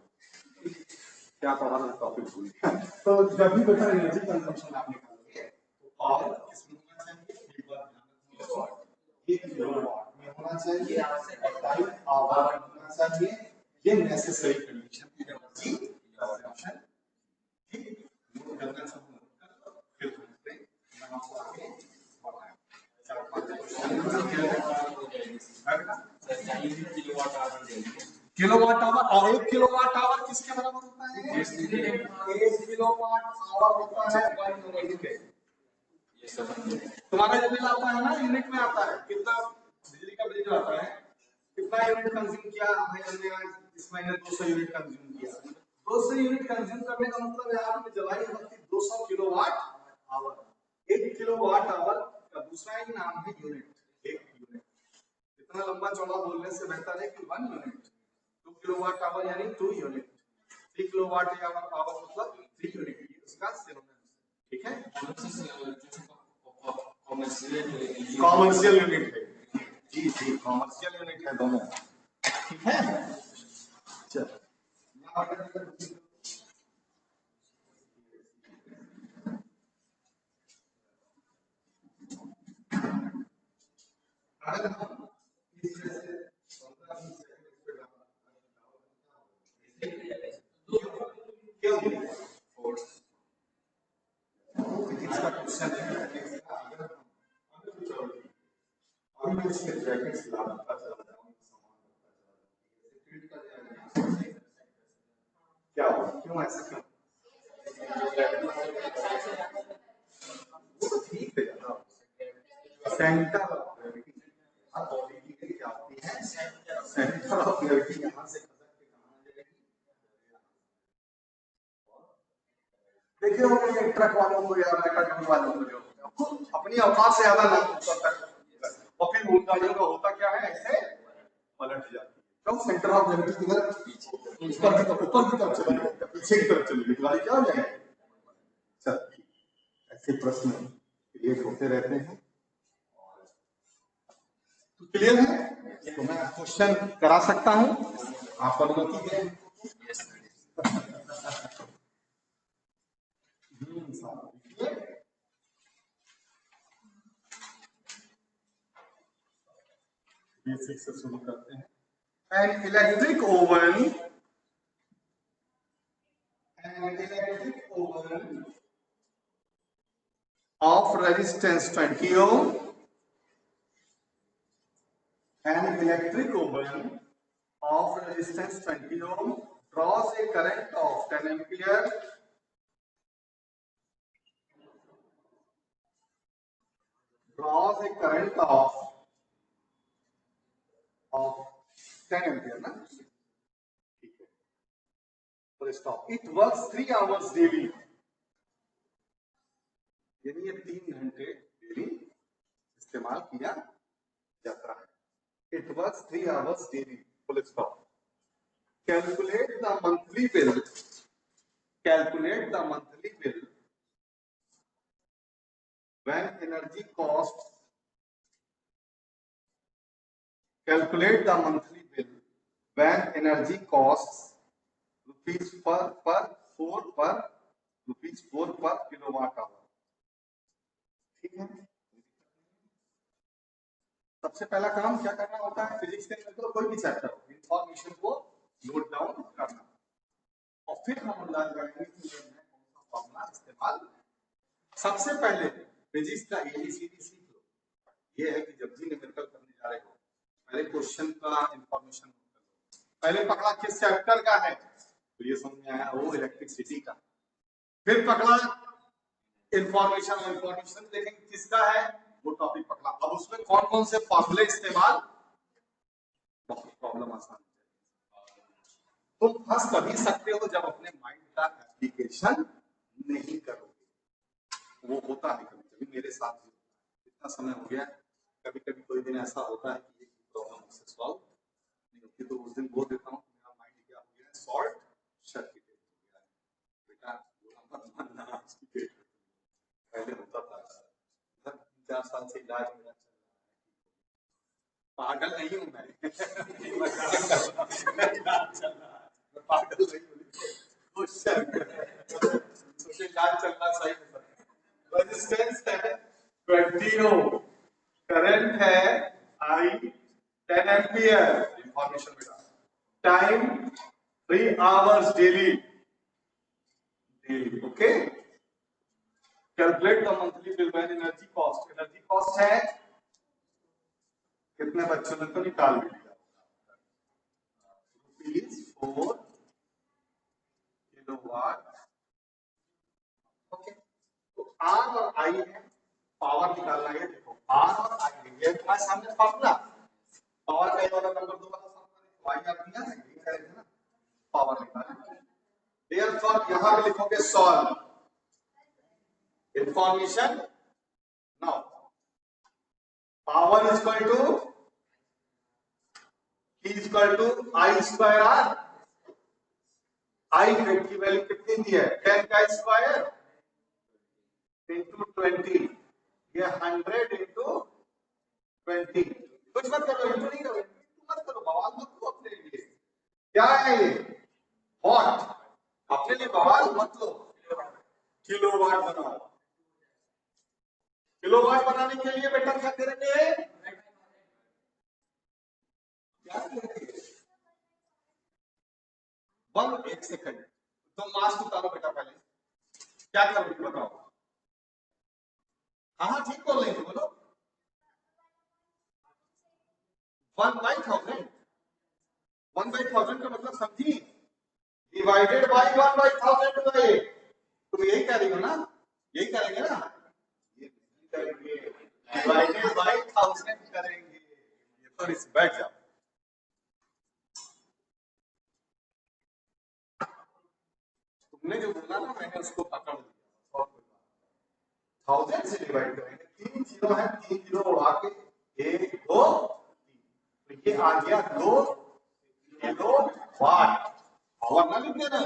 क्या पढ़ा रहा टॉपिक भूल गया। तो जब भी बेटा एनर्जी कंजम्पशन आप निकालोगे तो पावर किसमें होना चाहिए, एक बार ध्यान रखिए, 1 किलोवाट में होना चाहिए और टाइम आवर में होना चाहिए। ये नेसेसरी कंडीशन है एनर्जी कंजम्पशन। ठीक, नोट करना सब नोट कर लो, फिर दूसरे नाम को आगे बढ़ाएं। 4-5 किलोवाट आवर, और 1 किलोवाट आवर किसके बराबर होता है? 1 किलोवाट आवर होता है 1 यूनिट के। तुम्हारा जो बिल आता है ना यूनिट में आता है, कितना बिजली का बिल जो आता है, कितना यूनिट कंज्यूम किया भाई हमने आज इस महीने 200 यूनिट कंज्यूम किया। 200 यूनिट कंज्यूम करने का मतलब है आपने जलाई होती 200 किलोवाट आवर। 1 किलोवाट आवर का दूसरा ही नाम है यूनिट, 1 यूनिट। इतना लंबा चौड़ा बोलने से बेहतर है कि 1 यूनिट। 2 किलोवाट आवर यानी 2 यूनिट, 3 किलोवाट आवर मतलब 3 यूनिट, ये उसका सिनोनिम है। ठीक है, कॉमर्शियल यूनिट है जी जी, कॉमर्शियल यूनिट है दोनों। ठीक है, चलो क्या हुआ, क्यों ऐसा क्यों? वो तो ठीक है ना, सेंटर ऑफ ग्रेविटी बॉडी की क्या होती है, सेंटर ऑफ ग्रेविटी यहाँ से खसक के कहाँ जाएगी। देखिए वो ट्रक वालों को या मेट्रो वालों को जो अपनी औकात से ज्यादा ना ऊपर तक, और फिर उन गाड़ियों का होता क्या है, ऐसे पलट जाती है। क्यों? सेंटर ऑफ ग्रेविटी किधर, ऊपर की तरफ चली गई, पीछे की तरफ चली गई, गाड़ी क्या हो जाएगी। चल, ऐसे प्रश्न क्लियर होते रहते हैं। तो क्लियर है, तो मैं क्वेश्चन करा सकता हूं, आप अनुमति दें। बेसिक से शुरू करते हैं। An electric oven of resistance 20 ohm, an electric oven of resistance 20 ohm draws a current of 10 ampere draws a current of 10 ampere ना, ठीक है, तो stop. It works 3 hours daily, यानी ये 3 घंटे डेली इस्तेमाल किया जाता है। It works 3 hours daily, full stop. Calculate the monthly bill, calculate the monthly bill when energy costs, calculate the monthly bill when energy costs rupees 4 per kilowatt hour। ठीक है, सबसे पहला काम क्या करना होता है, फिजिक्स के अंदर कोई भी चैप्टर इंफॉर्मेशन को नोट डाउन करना, और फिर हम अंदाज लगाएंगे कि ये मैं कौन सा फॉर्मूला इस्तेमाल। सबसे पहले फिजिक्स का एबीसीडी सीख लो। ये है कि जब भी न्यूमेरिकल करने जा रहे हो, पहले क्वेश्चन का इंफॉर्मेशन नोट कर लो। पहले पकड़ा किस चैप्टर का है, तो ये समझ में आया वो इलेक्ट्रिसिटी का। फिर पकड़ा इंफॉर्मेशन देखेंगे किसका है, वो टॉपिक पकड़ा। अब उसमें कौन कौन से फॉर्मूले इस्तेमाल, बहुत प्रॉब्लम आसान है। तुम फंस तभी सकते हो जब अपने माइंड का एप्लीकेशन नहीं करोगे। वो होता है कभी कभी, मेरे साथ भी इतना समय हो गया, कभी कभी कोई दिन ऐसा होता है कि प्रॉब्लम मुझसे सॉल्व नहीं होती, तो उस दिन बोल देता हूँ मेरा माइंड क्या हो गया है, शॉर्ट सर्किट हो गया है। बेटा मत मानना, पहले होता था, 4 साल से इलाज मेरा चल रहा है, पागल नहीं हूं मैं, पागल नहीं हूं, इलाज चल रहा सही है। रेजिस्टेंस है 20 ओम, करंट है I 10 एम्पियर, इंफॉर्मेशन बेटा time 3 hours daily, okay. Calculate the monthly bill when energy cost. Energy cost है कितने बच्चों ने तो निकाल लिया, ₹4 किलोवाट, ओके। तो आर और आई है, पावर निकालना है। देखो आर और आई है, ये तुम्हारे सामने फॉर्मूला, पावर का ये वाला नंबर दो वाला फॉर्मूला आई आर दिया है, ये करेंगे ना, पावर निकालना। देयरफॉर यहां पे लिखोगे solve information now, power is equal to P is equal to I square R। I की वैल्यू कितनी दी है, 10 का स्क्वायर इंटू 20, ये 100 इंटू 20। कुछ मत करो, इंटू नहीं करो, इंटू मत करो, बवाल मत करो अपने लिए। क्या है ये, वॉट, अपने लिए बवाल मत लो, किलोवाट बनाओ। किलोवाट बनाने के लिए बेटा क्या करेंगे, क्या करेंगे, एक सेकंड, तो मास उतारो बेटा, पहले क्या करोगे बताओ। हाँ ठीक बोल रहे थे, बोलो 1/1000, 1/1000 का मतलब समझी, डिवाइडेड बाय 1/1000 हुआ ये। तुम यही कह रही हो ना, यही करेंगे ना, ये करेंगे, डिवाइडेड बाय 1000 करेंगे। ये तो इस बैठ जाओ, तुमने जो बोला ना मैंने उसको पकड़ लिया, 1000 से डिवाइड करेंगे, 3 जीरो है, 3 जीरो उड़ा के 1 2 3, तो ये आ गया 2 किलोवाट। पावर ना लिख देना,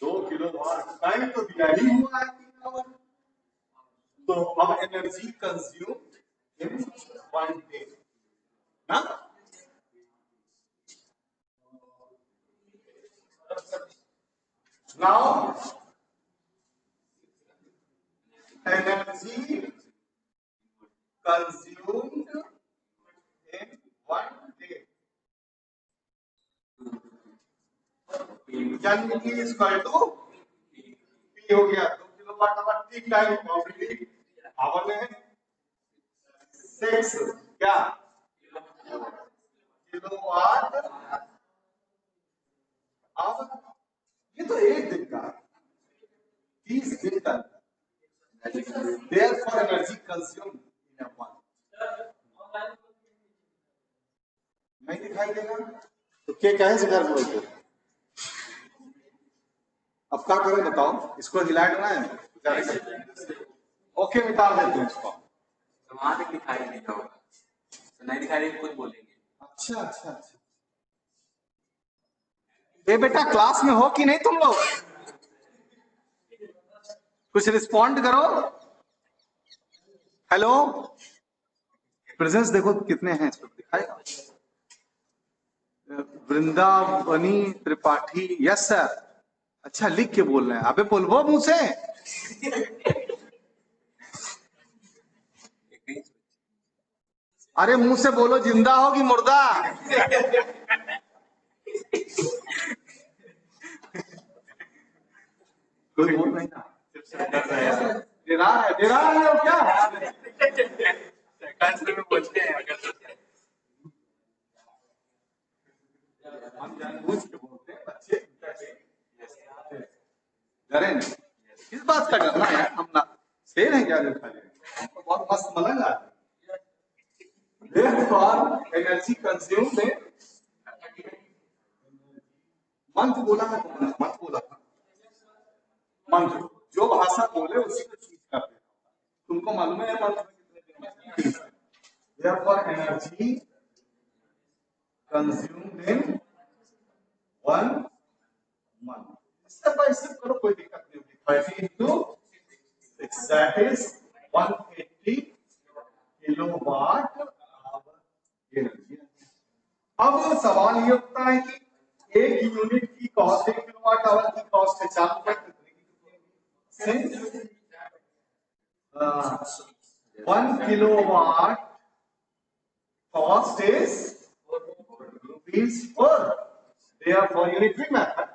2 किलोवाट, टाइम तो दिया ही हुआ है 3 आवर। तो अब एनर्जी कंज्यूम इन 1 डे ना, now energy consumed in 1 day, यानी कि इक्वल टू P हो गया 2 kilowatt hour. T time already hour में है 6 क्या किलोवाट आवर। ये तो एक दिन का, 30 दिन का, therefore energy consumed in a month नहीं दिखाई देगा, तो क्या कहे सीधा बोलते। अब क्या करें बताओ, इसको हिला देना है, ओके निकाल देते हैं इसको। तो वहां तक दिखाई नहीं होगा, तो नहीं दिखाई देगा खुद बोलेंगे। अच्छा अच्छा अच्छा, ये बेटा क्लास में हो कि नहीं तुम लोग, कुछ रिस्पॉन्ड करो। हेलो, प्रेजेंस देखो कितने हैं, इसको दिखाएगा। Vrindavani Tripathi, yes sir. अच्छा लिख के बोल रहे हैं, अबे बोलबो मुंह से, अरे मुंह से बोलो, जिंदा हो कि मुर्दा। कोई बोल नहीं ना, डरा रहे हो क्या, में बोलते हैं हम जानबूझ के बोलते हैं, बच्चे डरे नहीं, किस बात का डरना है, हम ना शेर है क्या जो खा रहे, हमको बहुत मस्त मलंग आता है। Therefore energy consumed in month बोला है, मंथ बोला था, मंथ जो भाषा बोले उसी को चूज करते हैं। तुमको मालूम है मंथ में कितने दिन, therefore energy consumed in 1 month। Step by step करो, कोई दिक्कत नहीं होगी। 30 into 6 that is 180 kilowatt hour energy. अब सवाल ये उठता है कि एक यूनिट की कॉस्ट, 1 किलोवाट आवर की कॉस्ट है 4 रुपए, कितने, 1 kilowatt cost is rupees per. Therefore, unitary method.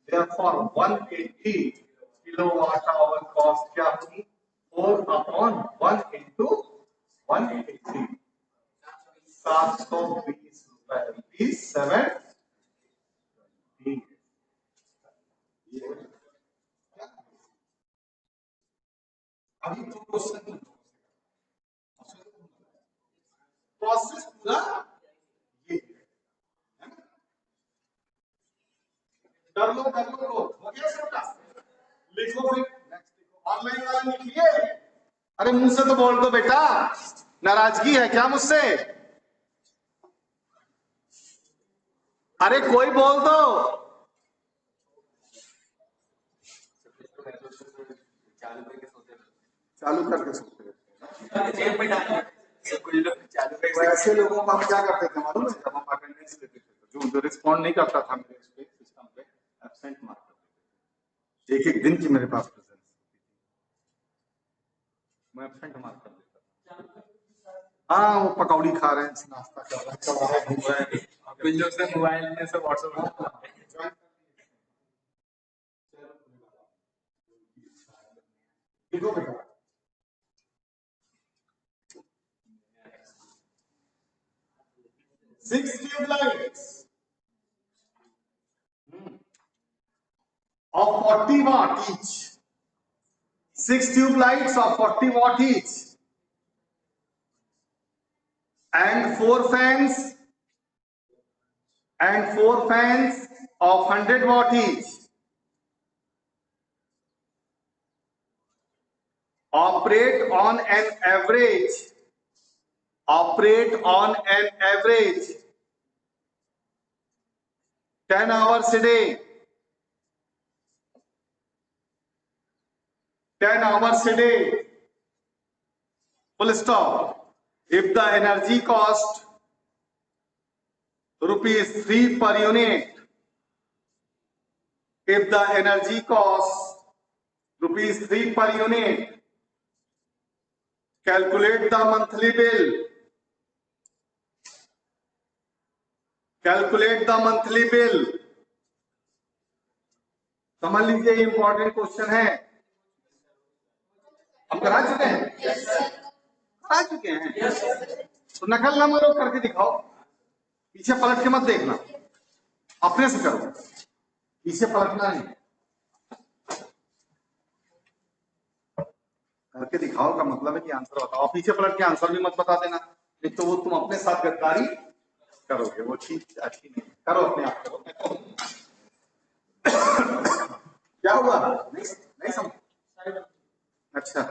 Therefore, 180 kilowatt hour cost क्या होगी? 4 upon 1 into 180. 720 रुपए, rupees 7. अभी तो प्रोसेस पूरा ये है ना? कर लो हो गया सबका। लिखो फिर नेक्स्ट लिखो, ऑनलाइन वाला लिखिए। अरे मुंह से तो बोल दो बेटा, नाराजगी है क्या मुझसे? अरे कोई बोल दो। चालू करके सोते हैं। जेब में डाल कुछ लोग चालू तो ऐसे लोगों को हम क्या करते थे मालूम है? जब हम अटेंडेंस लेते थे तो जो रिस्पॉन्ड नहीं करता था मेरे पे सिस्टम पे एब्सेंट मार्क कर देते थे। एक दिन की मेरे पास प्रेजेंस मैं एब्सेंट मार्क कर देता था। हाँ वो पकौड़ी खा रहे हैं, नाश्ता कर रहे हैं, चल रहा है, घूम रहे हैं। कुछ लोग से मोबाइल में से व्हाट्सएप देखो बेटा 6 tube lights of 40 watt each. 6 tube lights of 40 watt each and 4 fans of 100 watt each operate on an average 10 hours a day. 10 hours a day. Full stop. If the energy cost rupees 3 per unit, if the energy cost rupees 3 per unit, calculate the monthly bill. Calculate the monthly bill. समझ लीजिए ये इंपॉर्टेंट क्वेश्चन है। हम करा चुके हैं? करा चुके हैं। तो नकल ना मारो, करके दिखाओ। पीछे पलट के मत देखना, अपने से करो, पीछे पलटना नहीं। करके दिखाओ का मतलब है कि आंसर बताओ, पीछे पलट के आंसर भी मत बता देना, नहीं तो वो तुम अपने साथ गद्दारी करोगे, वो चीज अच्छी नहीं। करो अपने आप करो। क्या हुआ? नहीं समझ? अच्छा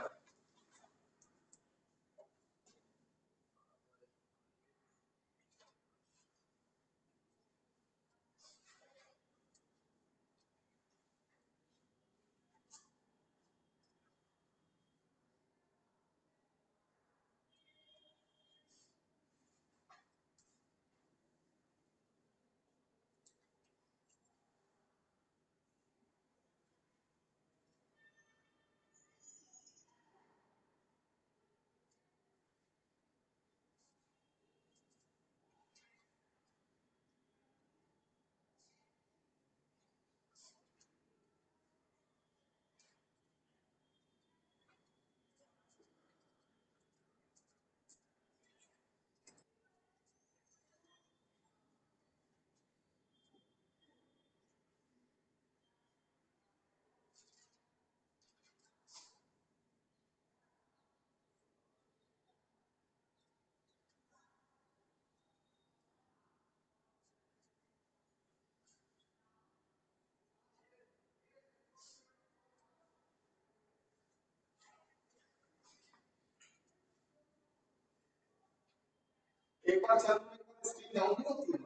एक बार चालू में स्क्रीन डाउन नहीं होती है,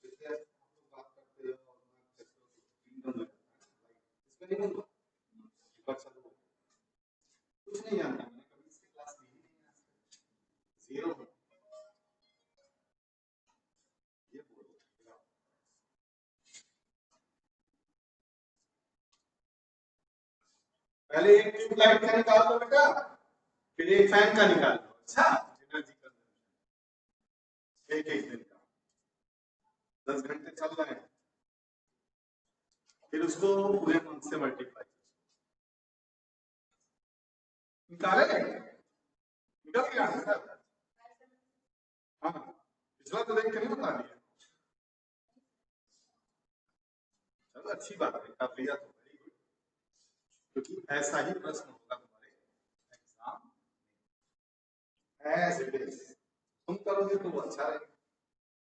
जैसे आप बात करते हो और स्क्रीन डाउन हो जाता है, इसमें नहीं होता। एक बार चालू कुछ नहीं जानता, मैंने कभी इसकी क्लास ली नहीं है, जीरो ये बोलो। पहले एक ट्यूब लाइट का निकाल दो बेटा, फिर एक फैन का निकाल दो। अच्छा एनर्जी का एक एक दिन 10 घंटे चल रहे हैं, फिर उसको पूरे मंथ से मल्टीप्लाई निकाले, निकल गया आंसर। हाँ, पिछला तो देख के नहीं बता दिया। चलो अच्छी बात है, कर लिया तो वेरी गुड, क्योंकि ऐसा ही प्रश्न होगा तुम्हारे एग्जाम एज इट इज। तुम करोगे तो वो अच्छा रहेगा,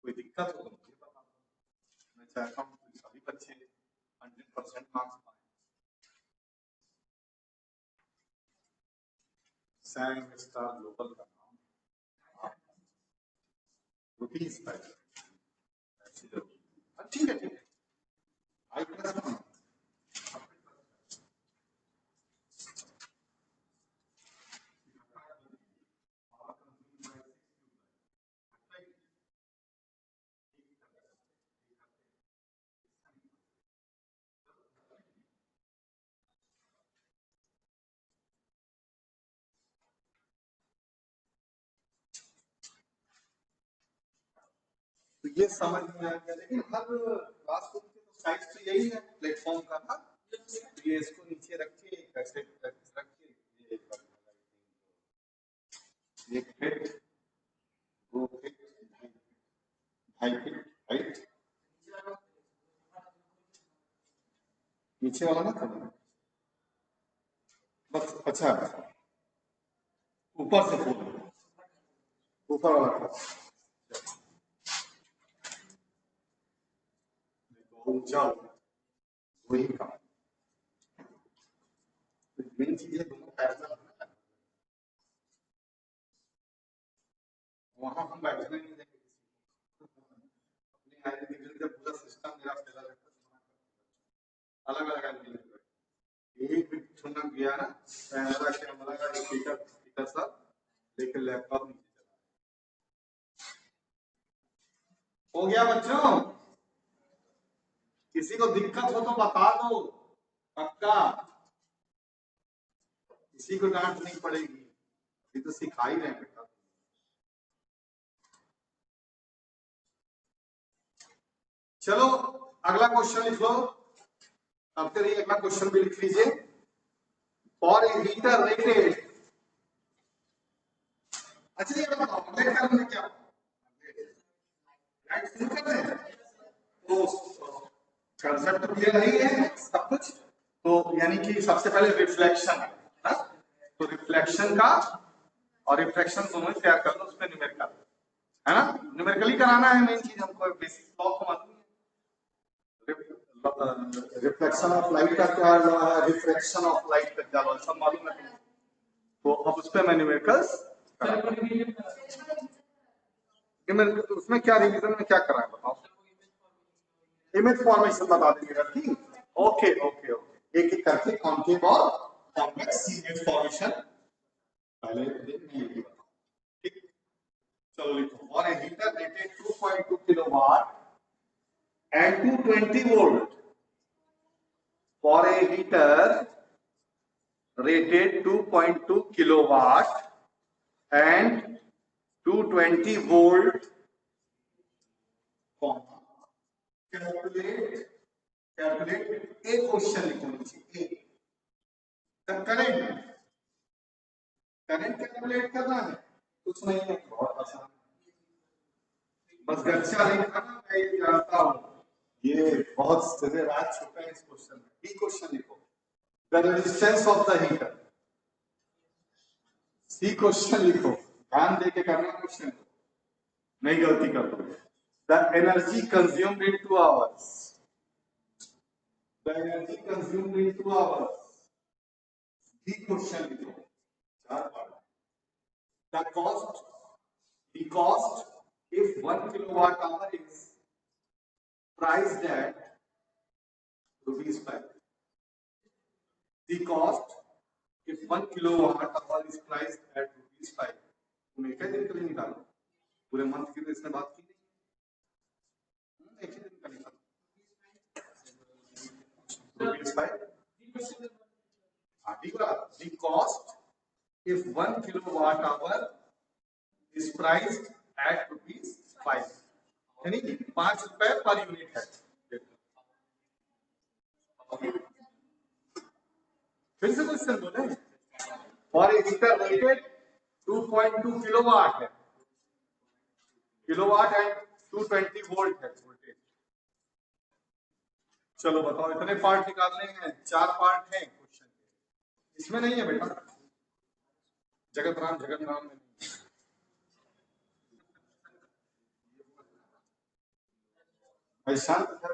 कोई दिक्कत हो तो मुझे बता दो, मैं चाहता हूँ कि सभी बच्चे 100% मार्क्स पाए। सैम स्टार ग्लोबल का नाम रुपीज पर, ठीक है ठीक है, आई प्लस वन। तो ये समझ में आ गया, लेकिन हर क्लासरूम के तो साइज तो यही है प्लेटफॉर्म का ना, तो ये इसको नीचे रखिए, कैसे रखिए, ये फिट, दो फिट, ढाई फिट हाइट, नीचे वाला ना करना बस। अच्छा ऊपर से खोलो, ऊपर वाला खोलो, ऊंचा वही काम। मेन चीज है दोनों पैरेलल है, वहां हम बैठने नहीं देंगे अपने एंगल का पूरा सिस्टम मेरा फेलर है, अलग अलग एंगल एक भी चुनना गया ना, कैमरा कैमरा का स्पीकर स्पीकर सब लेकिन लैपटॉप नीचे चला। हो गया बच्चों, किसी को दिक्कत हो तो बता दो, पक्का किसी को डांट नहीं पड़ेगी, ये तो सिखा ही रहे हैं बेटा। चलो अगला क्वेश्चन लिख लो, अब तेरे अगला क्वेश्चन भी लिख लीजिए। फॉर ए हीटर रेटेड, अच्छा ये बताओ अपडेट करने में क्या राइट शुरू करते हैं, तो कंसेप्ट तो क्लियर नहीं है सब कुछ, तो यानी कि सबसे पहले रिफ्लेक्शन है ना? तो रिफ्लेक्शन का और रिफ्रैक्शन दोनों ही तैयार कर लो, उसमें न्यूमेरिकल है ना, न्यूमेरिकली कराना है मेन चीज, हमको बेसिक ब्लॉक को मालूम है। रिफ्लेक्शन ऑफ लाइट का क्या है, रिफ्रैक्शन ऑफ लाइट का क्या है, सब मालूम है, तो अब उस पे मैं न्यूमेरिकल्स उसमें क्या रिवीजन में क्या करा है बताओ, इमेज फॉर्मेशन बता देंगे ठीक, ओके ओके ओके, एक एक करके कॉन्केव और कॉन्वेक्स इमेज फॉर्मेशन पहले देखिए, ठीक। चलो लिखो, और a heater rated 2.2 kilowatt and 220 volt, for a heater rated 2.2 kilowatt and 220 volt, calculate a question लिखो नीचे, a द करंट कैलकुलेट करना है, कुछ नहीं है, बहुत आसान, बस गच्चा लिखना, मैं ये जानता हूं, ये बहुत जगह रात छुपे हैं इस क्वेश्चन में। बी क्वेश्चन लिखो, the resistance of the heater. C question लिखो, ध्यान देके करना क्वेश्चन, नहीं गलती कर दो। The energy consumed in 2 hours, the energy consumed in 2 hours. D question लिखो, 4 बार। The cost if 1 kilowatt hour is priced at ₹5, the cost if 1 kilowatt hour is priced at ₹5, तुम एक ही दिन के लिए निकालो, पूरे मंथ की तो इसने बात की नहीं, एक ही दिन का निकालो, ₹5। the cost if 1 kilowatt hour is priced at ₹5, यानी 5 रुपए पर यूनिट है। फिर से क्वेश्चन बोले, for a heater rated 2.2 kilowatt है, किलोवाट एंड 220 वोल्ट है वोल्टेज। चलो बताओ, इतने पार्ट निकालने हैं, 4 पार्ट हैं क्वेश्चन के। इसमें नहीं है बेटा, जगत राम में नहीं है। शांत था।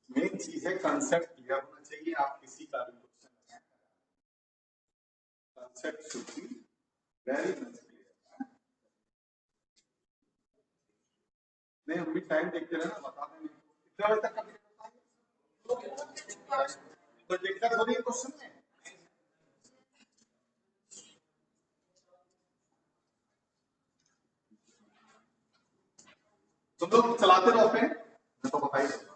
मेन चीज है कंसेप्ट क्लियर होना चाहिए। आप किसी का भी question concept should be very much clear. नहीं, हम भी टाइम देखते रहे ना, बता देंगे कितने बजे तक तो देखकर थोड़ी क्वेश्चन है। तुम लोग चलाते रहो पे, मैं तो बताइए।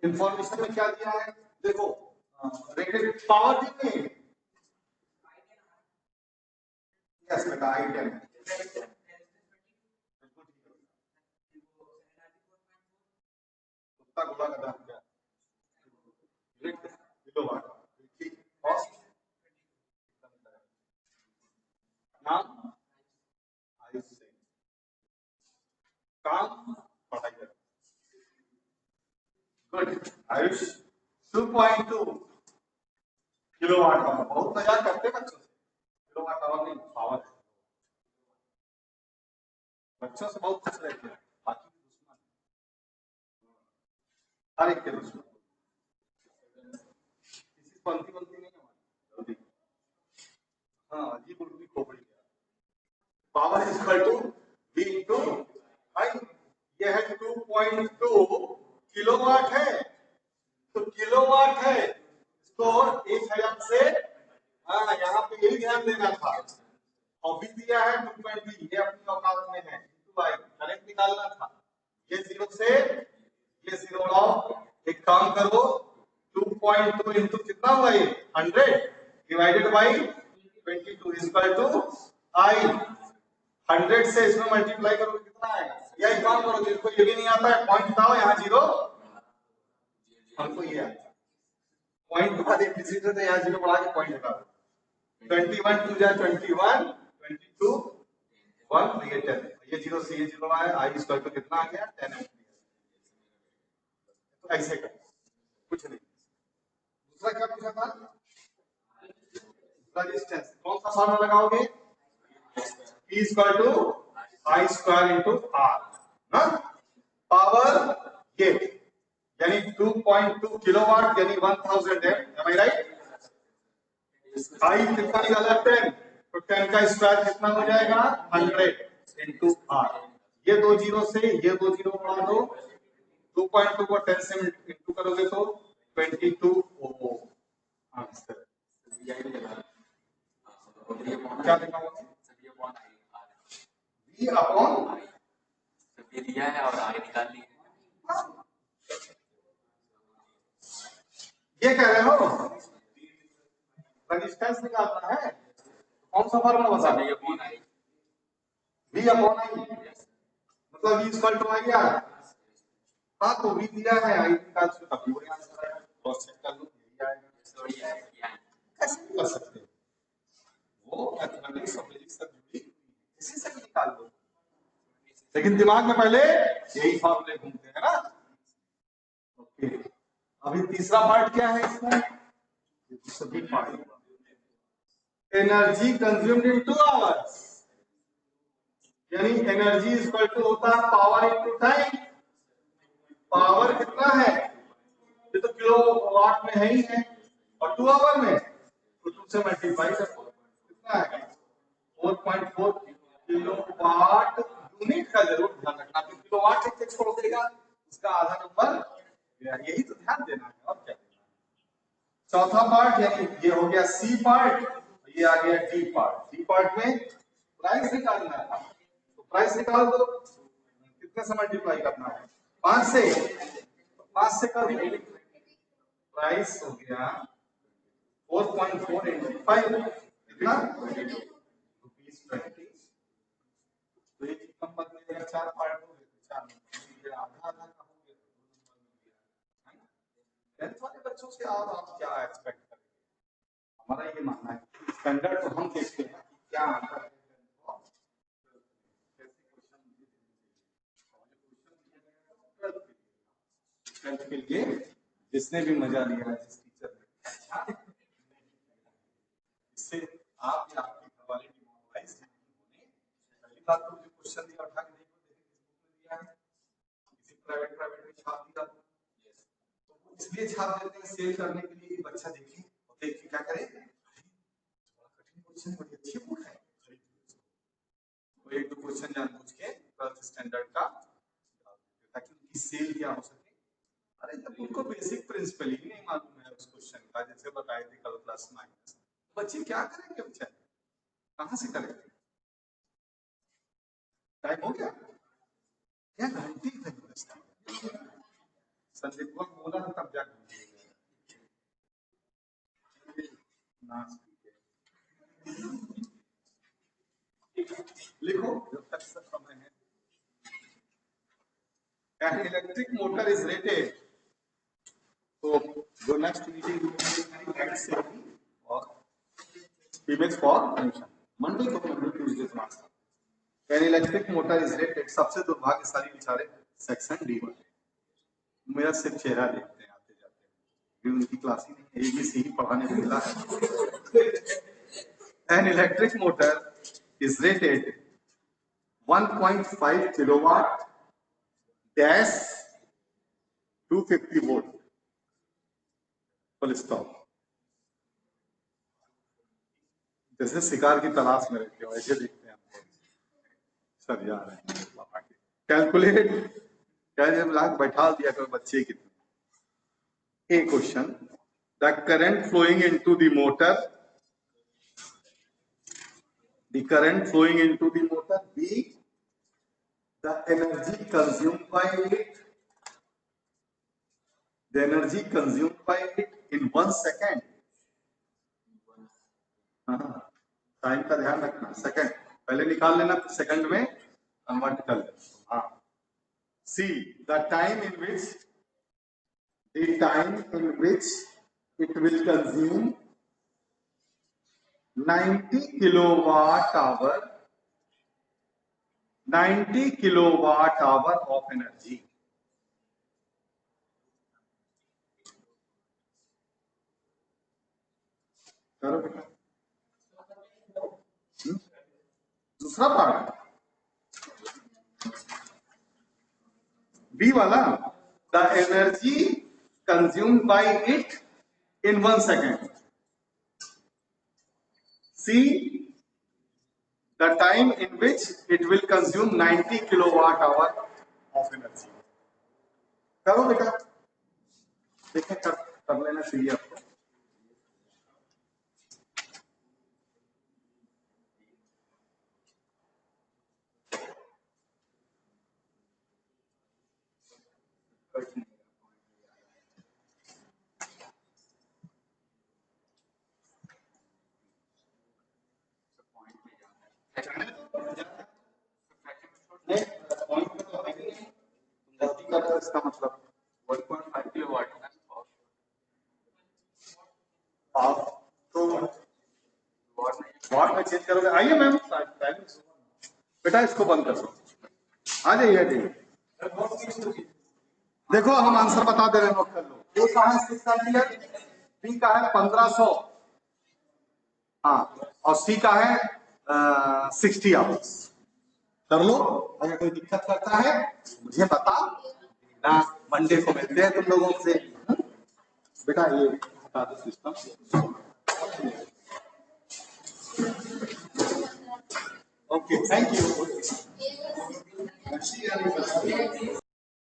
इंफॉर्मेशन में क्या दिया है देखो, रेटेड पावर दी है, यस बेटा आइडिया कुत्ता गोला का दाम क्या किलोवाट कॉस्ट नाम आयुष से काम पढ़ाई कर गुड आयुष 2.2 किलोवाट आवर। बहुत मजाक करते बच्चों से, किलोवाट आवर नहीं पावर है। बच्चों से बहुत खुश रहते हैं, बाकी दुश्मन हर एक के दुश्मन। किसी पंक्ति बनती नहीं हमारी, हाँ अजीब उल्टी खोपड़ी। Power is equal to V into I. ये है 2.2 किलोवाट है, तो किलोवाट है इसको 1000 से, हाँ यहाँ पे यही ध्यान देना था। और भी दिया है 2.2, ये अपनी औकात में है, इंटू आई करंट निकालना था। ये 0 से ये 0 आओ, एक काम करो 2.2 इंटू कितना हुआ ये 100 divided by 22 is equal to I. 100 से इसमें मल्टीप्लाई करोगे कितना आएगा, या एक काम करो जिसको ये भी नहीं आता है पॉइंट हटाओ, यहाँ 0 हमको ये आता है पॉइंट बता दे, किसी से तो यहाँ 0 बढ़ा के पॉइंट हटा दो। 21 2 जा 21 22 1 ये 10, ये 0 से ये 0 आया, आई स्क्वायर तो कितना आ गया 10 एम्पीयर। तो ऐसे कर कुछ नहीं। दूसरा क्या पूछा था, रेजिस्टेंस, कौन सा फॉर्मूला लगाओगे, P equal to I square into R ना। पावर गेट यानी 2.2 किलोवाट यानी 1000 एम आई राइट। आई कितना निकाला 10, तो 10 का स्क्वायर कितना हो जाएगा 100 इंटू आर। ये 2 0 से ये 2 0 बढ़ा दो, 2.2 को 10 से इंटू करोगे तो 22 ओम आंसर। क्या लिखा हुआ है V अपॉन ये दिया है और आई निकाल ली है। ये कह रहे हो रेजिस्टेंस निकालना है, कौन सा फॉर्मूला बता, V अपॉन आई मतलब V equal to I R. हाँ तो V दिया है, आई निकाल से तभी वही आंसर आएगा। क्रॉस चेक कर लो यही आएगा। कैसे कर सकते हैं, वो मैथमेटिक्स और फिजिक्स से जुड़ी इसी से निकाल दो, लेकिन दिमाग में पहले यही फॉर्मूले घूमते हैं ना। ओके, अभी तीसरा पार्ट क्या है इसमें, सभी part energy consumed in 2 hours, यानी एनर्जी इक्वल टू होता है पावर इनटू टाइम। पावर कितना है, ये तो किलोवाट में है ही है, और 2 आवर में तो 2 से मल्टीप्लाई करो कितना आएगा 4.4 किलोवाट यूनिट का जरूर ध्यान रखना, तो किलोवाट एक छोड़ देगा उसका आधा नंबर, यही तो ध्यान देना है और क्या देना है। चौथा पार्ट यानी ये हो गया सी पार्ट, ये आ गया डी पार्ट। डी पार्ट में प्राइस निकालना था, तो प्राइस निकाल दो कितने से मल्टीप्लाई करना है? 5 से। 5 से कर दो, प्राइस हो गया 4.4 into 5 कितना ₹20। तो एक नंबर में 4 पार्ट हो गए, 4 नंबर आधा आधा का हो गया, 2 नंबर है ना। 10th वाले बच्चों से आप क्या एक्सपेक्ट करेंगे? हमारा ये मानना है स्टैंडर्ड तो हम देखते हैं कि क्या आंसर है। के लिए जिसने भी मजा लिया है जिस टीचर ने, इससे आप या आपके घर वाले डिमोरलाइज होने। पहली बात तो मुझे क्वेश्चन दिया उठा के देखो किस बुक में दिया है, किसी प्राइवेट में छाप दिया तो वो इसलिए छाप देते हैं सेल करने के लिए कि बच्चा देखे और देख के क्या करे, कठिन क्वेश्चन बड़ी अच्छी बुक है, तो एक दो क्वेश्चन जानबूझ के 12th स्टैंडर्ड का ताकि उनकी सेल क्या हो सके। अरे जब उनको बेसिक प्रिंसिपल ही नहीं मालूम है उस क्वेश्चन का, जैसे बताए थे कल प्लस माइनस, बच्चे क्या करेंगे बेचारे, कहां से करेंगे? टाइम हो गया क्या? घंटी संदीप को बोला था तब जा लिखो जब तक समय है। An electric motor is rated, तो जो नेक्स्ट मीटिंग और इमेज फॉर फंक्शन मंडे को Tuesday marks. An electric motor is rated, सबसे दुर्भाग्यशाली बेचारे सेक्शन डी वाले, मेरा सिर्फ चेहरा देखते हैं आते जाते, उनकी क्लास ही नहीं, एबीसी ही पढ़ाने को मिला है। An electric motor is rated 1.5 kilowatt dash 250 volt, full stop. जैसे शिकार की तलाश में रहते हो ऐसे देखते हैं हमको, सर जा रहे हैं कैलकुलेट कैसे लाख बैठा दिया करो बच्चे कितने। A question, the current flowing into the motor, the current flowing into the motor, B the energy consumed by it, the energy consumed by it in 1 second. Time का ध्यान रखना, सेकंड पहले निकाल लेना फिर सेकंड में कन्वर्ट कर लेना। हाँ, see the time in which it will consume 90 kilowatt hour of energy. करो बेटा, दूसरा पार्ट बी वाला, the energy consumed by it in 1 second. See the time in which it will consume 90 kilowatt hour of energy. करो बेटा, देखें कर लेना चाहिए आपको। इसका मतलब 1.5 किलोवाट तो वाट में चेंज करोगे। आइए मैम, बेटा इसको बंद कर दो, आ जाइए। देखो हम आंसर बता दे रहे हैं, नोट कर लो। ए का है 6 एम्पियर, बी का है 1500, हाँ, और सी का है 60 आवर्स। कर लो, अगर कोई दिक्कत करता है मुझे बता ना, मंडे को मिलते हैं तुम लोगों से। बेटा ये बता दो सिस्टम। Okay, thank you.